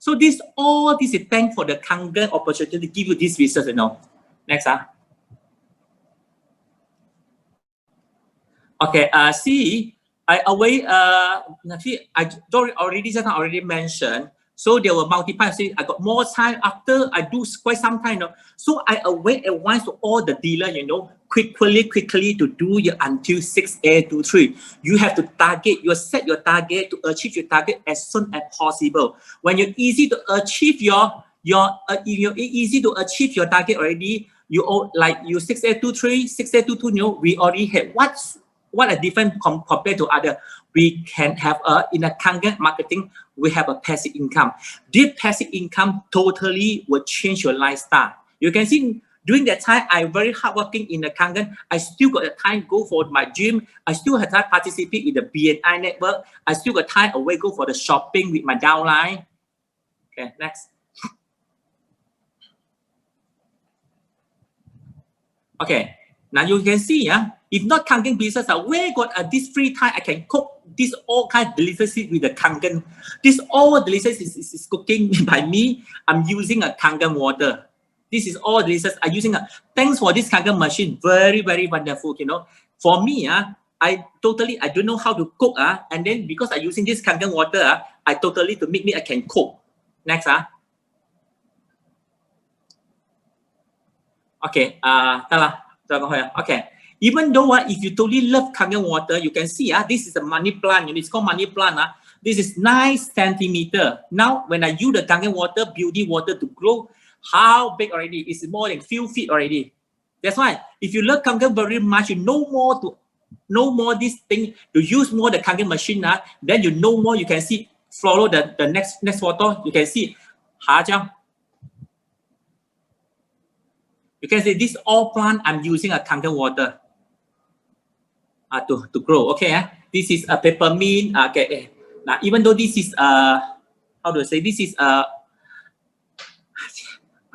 So this is thanks for the Kangen opportunity to give you this business, you know. Next, okay, see, I already mentioned. So they will multiply. See, I got more time after I do quite some time. You know? So I await advice to all the dealers, you know, quickly to do your until 6A23. You have to target, you set your target to achieve your target as soon as possible. When you're easy to achieve easy to achieve your target already, you like you 6A23, 6A22, you know, we already have what a different compared to other. We can have in a Kangen marketing, we have a passive income. This passive income totally will change your lifestyle. You can see during that time, I'm very hardworking in the Kangen. I still got the time go for my gym. I still have time participate in the BNI network. I still got time away go for the shopping with my downline. Okay, next. Okay, now you can see, if not Kangen business, where got this free time I can cook this all kind of delicacy with the Kangen. This all delicious is cooking by me. I'm using a Kangen water. This is all delicious. I'm using thanks for this Kangen machine. Very wonderful. You know, for me, I don't know how to cook. And then because I'm using this Kangen water, I totally to make me I can cook. Next, okay, okay. Even though if you totally love Kangen water, you can see this is a money plant. It's called money plant. This is 9 centimeters. Now, when I use the Kangen water, beauty water to grow, how big already? It's more than few feet already. That's why if you love Kangen very much, you know more this thing to use more the Kangen machine. Then you know more. You can see. Follow the next photo. You can see. You can see this all plant. I'm using a Kangen water. To grow. Okay, this is a peppermint. Okay, now even though this is how do I say, this is I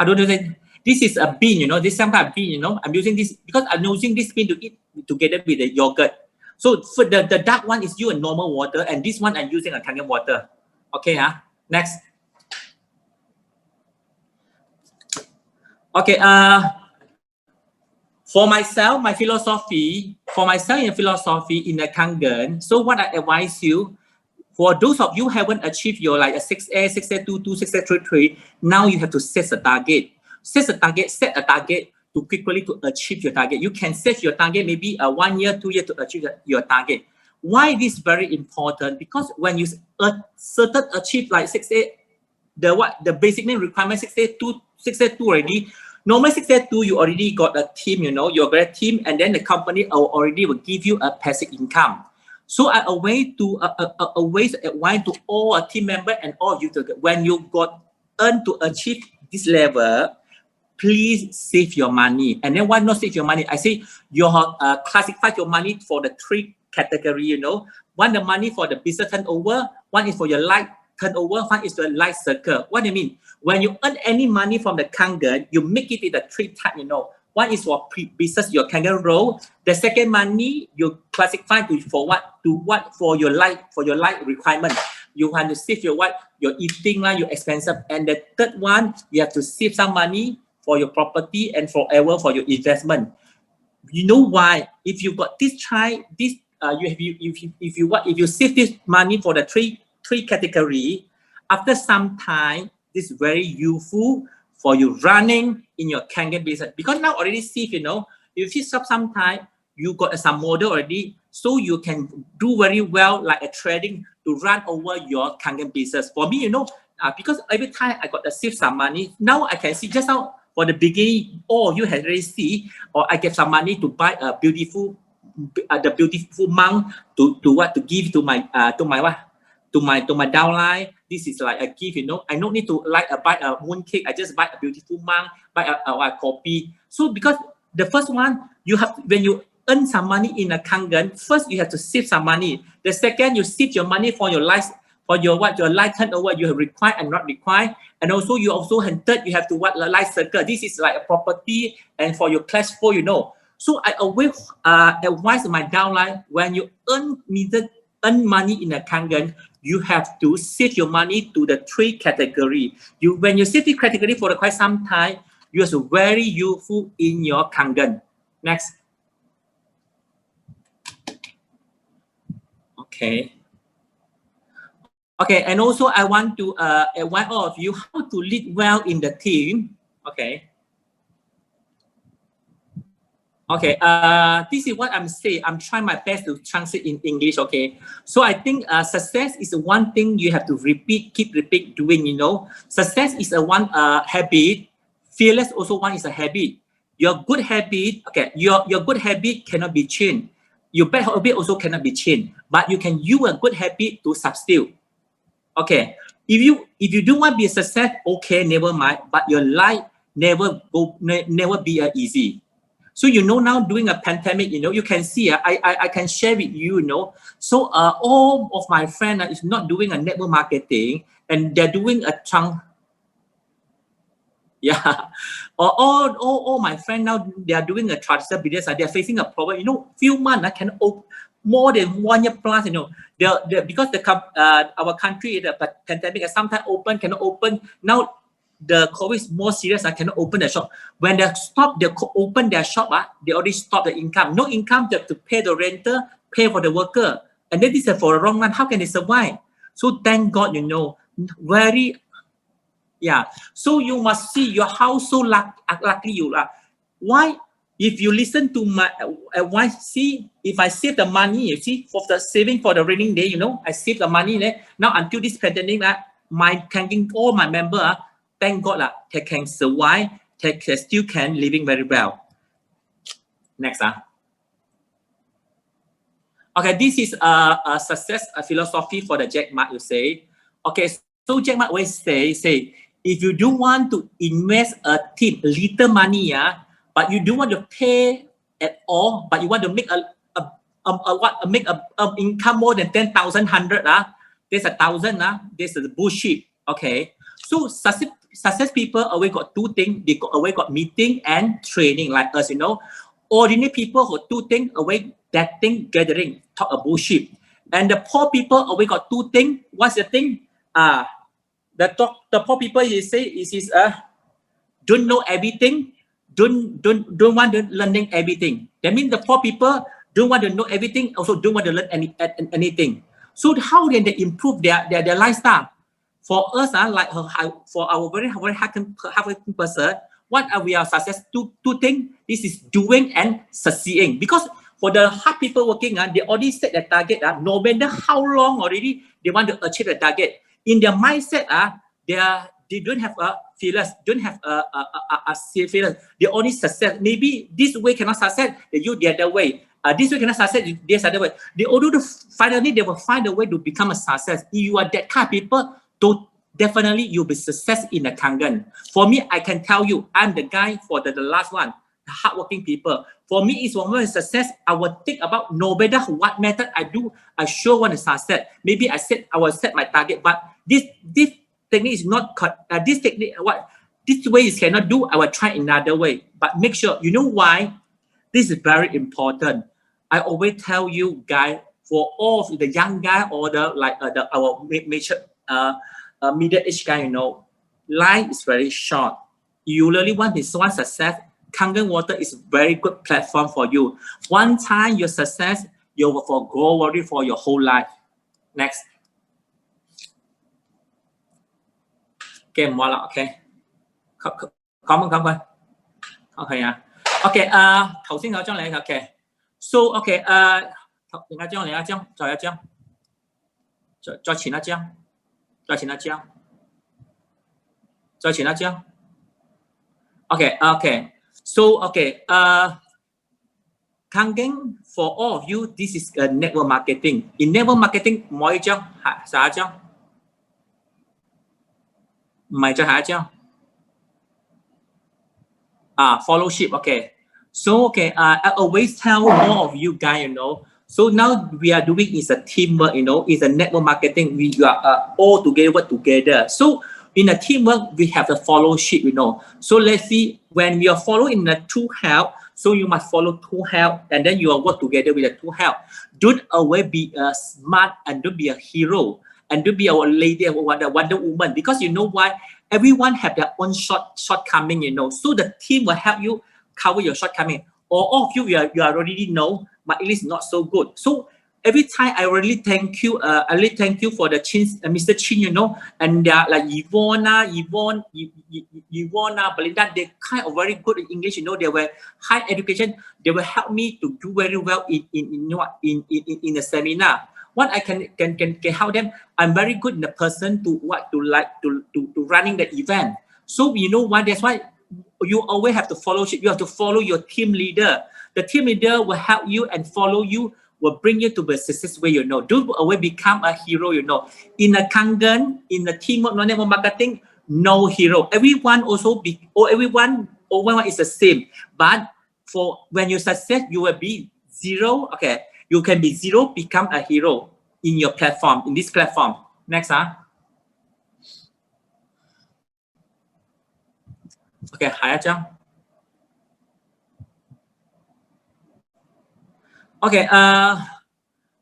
don't know, this is a bean, you know, this some kind of bean, you know. I'm using this because I'm using this bean to eat together with the yogurt. So for the dark one is a normal water, and this one I'm using a Kangen water. Okay, next. Okay, for myself, my philosophy in the Kangen. So what I advise you, for those of you who haven't achieved your like a 6A, 6A22, 6A33, now you have to set a target. Set a target to quickly to achieve your target. You can set your target maybe 1 year, 2 years to achieve your target. Why this is very important? Because when you certain achieve like 6A, the basic name requirement 6A2 already. Normally 6A2, you already got a team, you know, you're a team, and then the company already will give you a passive income. So a way to all a team member and all of you, when you got earn to achieve this level, please save your money. And then why not save your money? I say you classify your money for the 3 categories, you know. One, the money for the business turnover. One is for your life turnover fund is the life circle. What do you mean? When you earn any money from the Kangen, you make it in the three types, you know. One is for business, your Kangen role. The second money you classify for what? To what? For your life requirement. You want to save your what? Your eating, your expenses. And the third one, you have to save some money for your property and forever for your investment. You know why? If you got this if you save this money for the three category, after some time, this is very useful for you running in your Kangen business. Because now already save, you know, if you stop some time, you got some model already, so you can do very well like a trading to run over your Kangen business. For me, you know, because every time I got to save some money, now I can see just now for the beginning, all of you have already see, or I get some money to buy a beautiful monk to give to my downline. This is like a gift, you know. I don't need to buy a moon cake. I just buy a beautiful monk, buy a copy. So because the first one, you have, when you earn some money in a Kangen, first you have to save some money. The second, you save your money for your life, for your life turnover you have required and not required. And also you third, you have to life circle. This is like a property and for your cash flow, you know. So I always advise my downline, when you earn money in a Kangen, you have to save your money to the three category. When you save the category for quite some time, you are very useful in your Kangen. Next. Okay. Okay, and also I want to advise all of you how to lead well in the team. Okay. Okay, this is what I'm saying. I'm trying my best to translate in English, okay? So I think success is one thing you have to keep doing, you know. Success is a one habit. Fearless also one is a habit. Your good habit, okay, your good habit cannot be changed. Your bad habit also cannot be changed. But you can use a good habit to substitute. Okay, if you don't want to be a success, okay, never mind. But your life never be easy. So you know now during a pandemic, you know, you can see I can share with you, you know. So all of my friends is not doing a network marketing and they're doing a chunk. Yeah, all my friends now they are doing a traditional business. They are facing a problem. You know, few months can more than 1 year plus. You know, because our country the pandemic sometimes open cannot open now. The COVID is more serious. I cannot open the shop. When they open their shop, they already stop the income. No income, they have to pay the renter, pay for the worker. And then this is for a long run. How can they survive? So thank God, you know, So you must see your house so lucky you are. Why? If you listen to my advice, see, if I save the money, you see, for the saving for the raining day, you know, I save the money there. Now until this pandemic, all my members, thank God they can survive, they still can living very well. Next. Okay, this is a success philosophy for the Jack Ma, you say. Okay, so Jack Ma always say, if you do want to invest a little money, but you don't want to pay at all, but you want to make a income more than 10,000, 100, there's 1,000, there's a bullshit. Okay, so success people always got two things. They always got meeting and training like us, you know. Ordinary people got two things, always that thing, gathering, talk a bullshit. And the poor people always got two things. What's the thing? The poor people don't know everything, don't want to learning everything. That means the poor people don't want to know everything, also don't want to learn anything. So how can they improve their lifestyle? For us, like for our very hardworking person, what are we are success? Two things. This is doing and succeeding. Because for the hard people working, they already set the target. No matter how long already they want to achieve the target. In their mindset, they don't have a fearless, don't have a fearless. They only success. Maybe this way cannot success. They use the other way. This way cannot success. This other way. Finally they will find a way to become a success. If you are that kind of people, definitely you'll be success in the Kangen. For me, I can tell you, I'm the guy for the last one. hardworking people. For me, it's one of success. I will think about no matter what method I do, I sure want to succeed. Maybe I will set my target, but this technique is not this technique. This way is cannot do. I will try another way. But make sure you know why. This is very important. I always tell you guys, for all of the young guy or our major middle age guy, you know, life is very short. You really want this one success. Kangen Water is a very good platform for you. One time your success, you will forgo worry for your whole life. Next. Okay, okay. Cảm ơn. Okay à. Okay, 頭先有張嚟 okay. So okay, 另一張，再一張，再前一張，再前一張，再前一張。Okay. So okay, Kangen, for all of you, this is a network marketing. In network marketing, 每一張下一張，唔係再下一張。Fellowship, okay. So okay, I always tell all of you guys, you know. So now we are doing is a teamwork, you know. It's a network marketing. We are all together, work together. So in a teamwork, we have the fellowship, you know. So let's see, when we are following the two help, so you must follow two help, and then you will work together with the two help. Don't always be a smart and don't be a hero and don't be a lady or the Wonder Woman, because you know why? Everyone have their own shortcoming, you know. So the team will help you cover your shortcoming. Or all of you, you already know, but it is not so good. So every time I really thank you, for the Mr. Chin, you know, and like Yvonne, Belinda, they kind of very good in English, you know. They were high education. They will help me to do very well in the seminar. What I can help them, I'm very good in the person to running the event. So you know why? That's why you always have to follow. You have to follow your team leader. The team leader will help you and follow you, will bring you to the success way, you know. Don't always become a hero, you know. In a Kangen, in the teamwork, network marketing, no hero. Everyone is the same. But for when you success, you will be zero. Okay. You can be zero, become a hero in your platform, in this platform. Next, Okay, higher jump. Okay,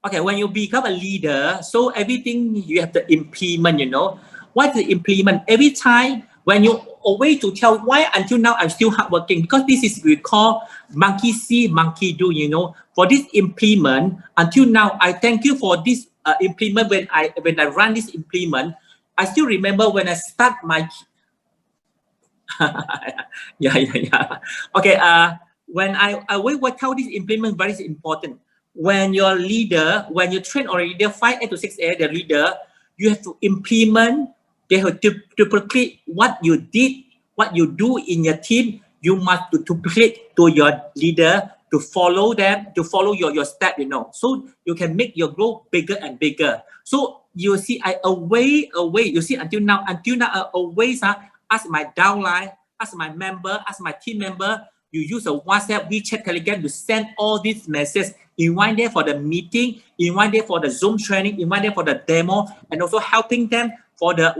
okay, when you become a leader, so everything you have to implement, you know. What is the implement? Every time when you always to tell why until now I'm still hardworking, because this is we call monkey see, monkey do, you know. For this implement, until now, I thank you for this implement. When I run this implement, I still remember when I start my yeah. Okay, when I will tell this implement very important. When your leader, when you train or leader 5A to 6A, the leader, you have to implement. They have to duplicate what you did, what you do in your team. You must duplicate to your leader to follow them, to follow your step, you know. So you can make your growth bigger and bigger. So you see, I away. You see, until now, I always ask my downline, ask my member, ask my team member. You use a WhatsApp, WeChat, Telegram to send all these messages. Invite them for the meeting, invite them for the Zoom training, invite them for the demo, and also helping them for the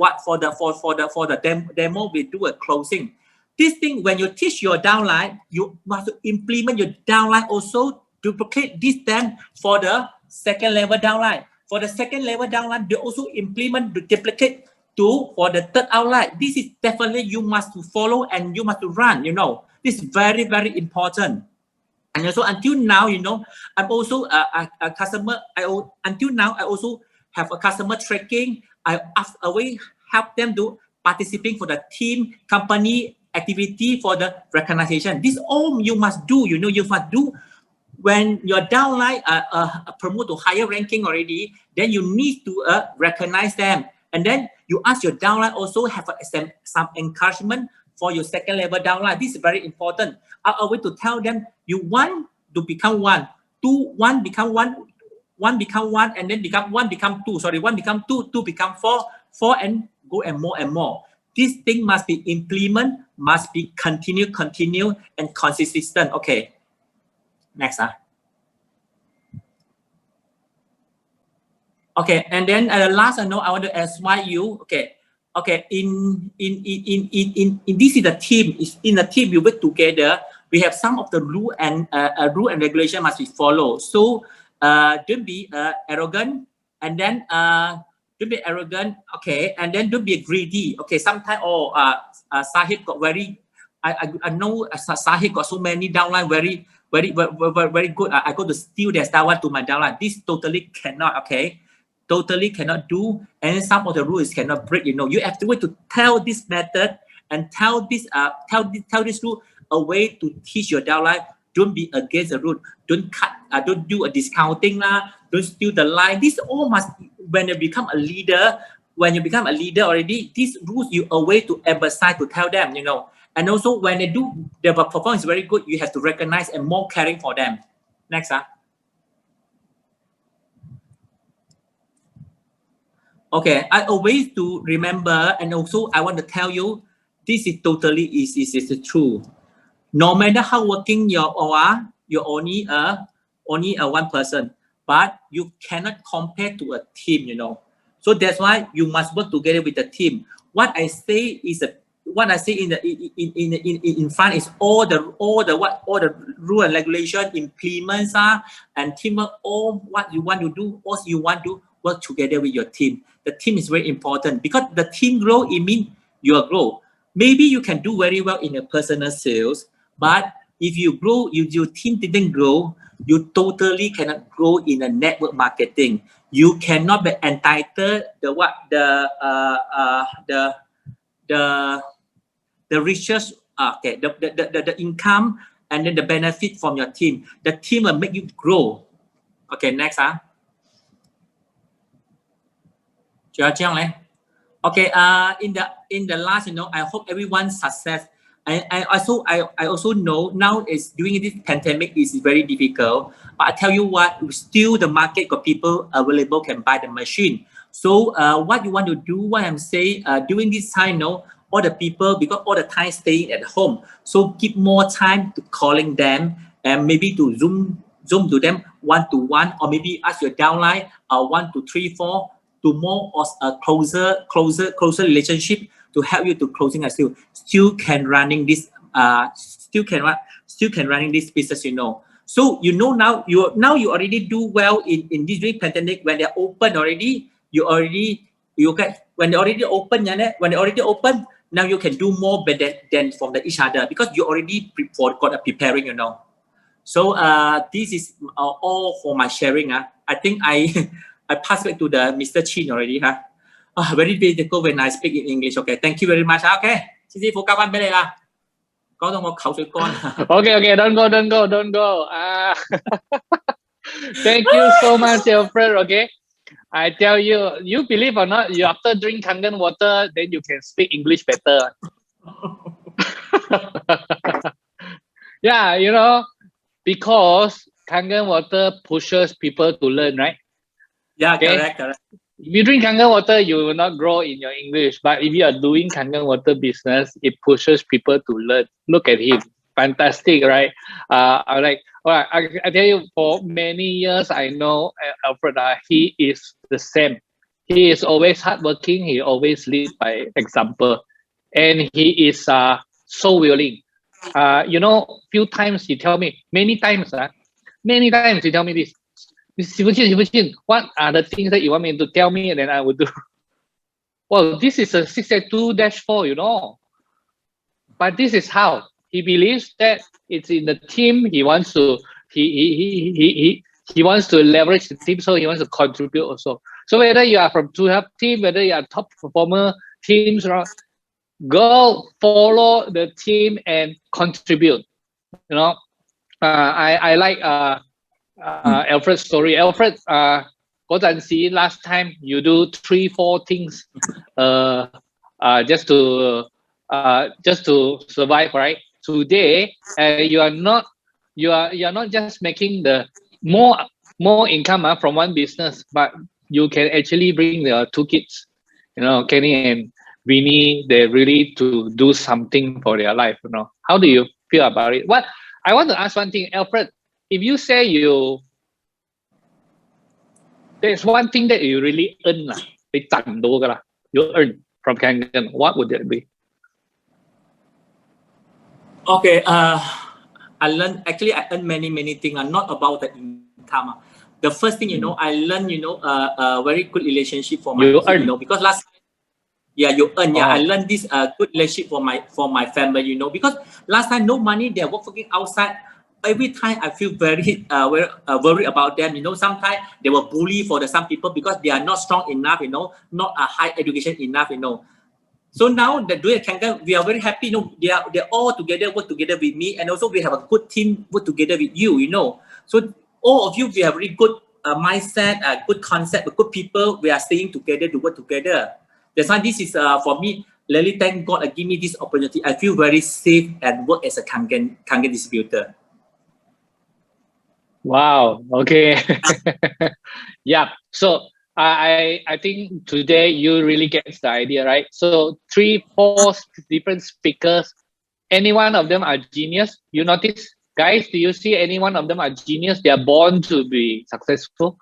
demo. We do a closing. This thing, when you teach your downline, you must implement your downline also duplicate this then for the second level downline. For the second level downline, they also implement the duplicate for the third outline. This is definitely you must follow and you must run, you know. This is very, very important. And also until now, you know, I'm also a customer. Until now, I also have a customer tracking. I always help them to participate for the team, company activity for the recognition. This all you must do, you know, you must do. When your downline promote to higher ranking already, then you need to recognize them. And then you ask your downline also have some encouragement for your second level downline. This is very important. I always to tell them, you want to become one, two, one become one, one become one, and then become one become two. Sorry, one become two, two become four, four and go and more and more. This thing must be implement, must be continue, and consistent. Okay. Next. Okay, and then last I want to ask why you. Okay. Okay. In this is the team. Is in the team we work together. We have some of the rule and regulation must be followed. So don't be arrogant, and then don't be arrogant. Okay, and then don't be greedy. Okay, sometimes Sahib got very. I know Sahib got so many downline very good. I go to steal their downline to my downline. This totally cannot. Okay. Totally cannot do, and some of the rules cannot break. You know, you have to wait to tell this method and tell this rule a way to teach your downline. Don't be against the rule. Don't cut. Don't do a discounting lah. Don't steal the line. This all must. When you become a leader, already, these rules you a way to emphasize to tell them. You know, and also when they do their performance is very good, you have to recognize and more caring for them. Next. Okay, I always do remember, and also I want to tell you, this is totally is true. No matter how working you are, you're only a one person, but you cannot compare to a team. You know, so that's why you must work together with the team. What I say is what I say in front is all the rule and regulation implements and teamwork. All what you want to do, also you want to work together with your team. The team is very important because the team grow, it means you grow. Maybe you can do very well in your personal sales, but if you grow, if your team didn't grow, you totally cannot grow in a network marketing. You cannot be entitled the riches, okay, the income and then the benefit from your team. The team will make you grow. Okay, next. Okay, in the last, you know, I hope everyone's success. I also know now is during this pandemic is very difficult. But I tell you what, still the market got people available can buy the machine. So what you want to do, what I'm saying, during this time, you know, all the people because all the time staying at home, so give more time to calling them and maybe to zoom to them one-to-one, or maybe ask your downline 1, 2, 3, 4. To more of a closer relationship to help you to closing a deal. Still can running this business, you know. So you know now you already do well in this very pandemic. When they're open already, when they already open, now you can do more better than from each other because you already preparing, you know. So this is all for my sharing. I think I pass back to the Mr. Chin already. Very difficult when I speak in English. Okay, thank you very much. Okay, xin phụ các bạn bên đây là có đồng một khẩu sủi con. Okay, don't go. Thank you so much, Alfred. Okay, I tell you, you believe or not, you after drink Kangen water, then you can speak English better. Yeah, you know, because Kangen water pushes people to learn, right? Yeah, okay? Correct. If you drink Kangen water, you will not grow in your English. But if you are doing Kangen water business, it pushes people to learn. Look at him. Fantastic, right? I tell you, for many years, I know Alfred, he is the same. He is always hardworking. He always lead by example. And he is so willing. You know, few times he tell me, many times he tell me this. What are the things that you want me to tell me and then I will do? Well, this is a 682-4, you know. But this is how he believes that it's in the team. He wants to he wants to leverage the team, so he wants to contribute also. So whether you are from 2Help team, whether you are top performer teams, go follow the team and contribute. You know, I like Alfred's story. Alfred, last time you do 3-4 things just to survive, right? Today you are not just making the more income from one business, but you can actually bring the 2 kids, you know, Kenny Winnie, they really to do something for their life, you know. How do you feel about it? What I want to ask one thing, Alfred, if you say there's one thing that you really earn lah, you earn from Kangen, what would that be? Okay, I earn many things, not about the income. The first thing, I learned, a very good relationship for my You kid, earn. because you earn, I Oh. learned this good relationship for my family, because last time no money, they were working outside. Every time I feel very worried about them, sometimes they were bullied for some people because they are not strong enough, not a high education enough, So now that doing Kangen, we are very happy, they're all together, work together with me, and also we have a good team work together with you, So all of you, we have really good mindset, good concept, good people. We are staying together to work together. That's why this is for me. Really, thank God, give me this opportunity. I feel very safe and work as a Kangen distributor. Wow. Okay. Yeah. So I think today you really get the idea, right? So 3, 4 different speakers. Any one of them are genius. You notice, guys? Do you see any one of them are genius? They are born to be successful.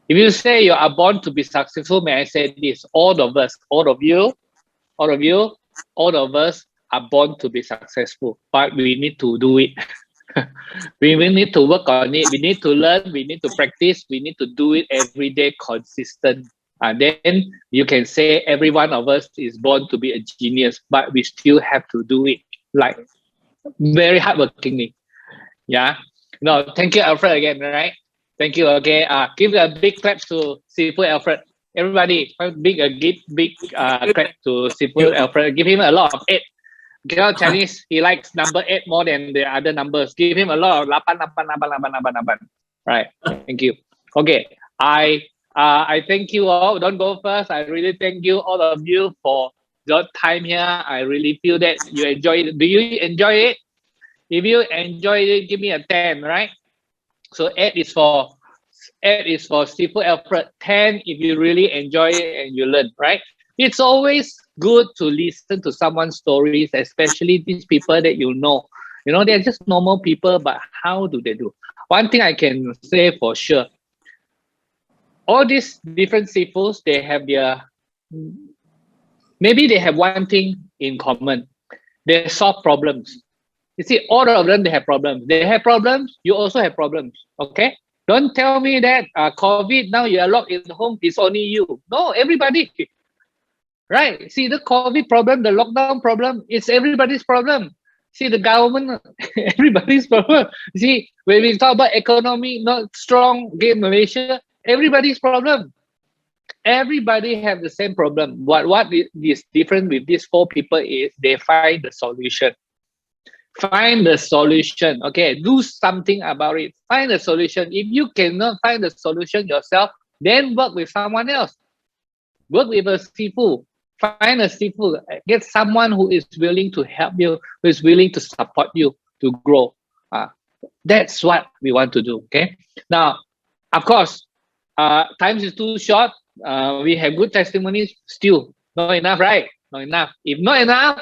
If you say you are born to be successful, may I say this? All of us, all of us are born to be successful, but we need to do it. We will need to work on it. We need to learn. We need to practice. We need to do it every day, consistent. And then you can say every one of us is born to be a genius, but we still have to do it like very hardworkingly. Yeah. No, thank you, Alfred, again. Right. Thank you. Okay. Give a big clap to Seafood Alfred. Everybody, big clap to Seafood Alfred. Give him a lot of 8. Because Chinese, he likes number 8 more than the other numbers. Give him a lot of 8. Right. Thank you. Okay. I thank you all. Don't go first. I really thank you, all of you, for your time here. I really feel that you enjoy it. Do you enjoy it? If you enjoy it, give me a 10, right? So 8 is for Seafood Alfred. 10 if you really enjoy it and you learn, right? It's always good to listen to someone's stories, especially these people that you know. They're just normal people, but how do they do? One thing I can say for sure, all these different seafoods, maybe they have one thing in common. They solve problems. You see, all of them, they have problems. They have problems, you also have problems, okay? Don't tell me that COVID, now you are locked in home, it's only you. No, everybody. Right? See, the COVID problem, the lockdown problem, it's everybody's problem. See, the government, everybody's problem. See, when we talk about economy not strong, again, Malaysia, everybody's problem. Everybody have the same problem. What is different with these 4 people is they find the solution. Find the solution. Okay, do something about it. Find the solution. If you cannot find the solution yourself, then work with someone else. Work with a seafood. Find a seafood. Get someone who is willing to help you, who is willing to support you to grow. That's what we want to do. Okay. Now, of course, time is too short. We have good testimonies. Still not enough, right? Not enough. If not enough,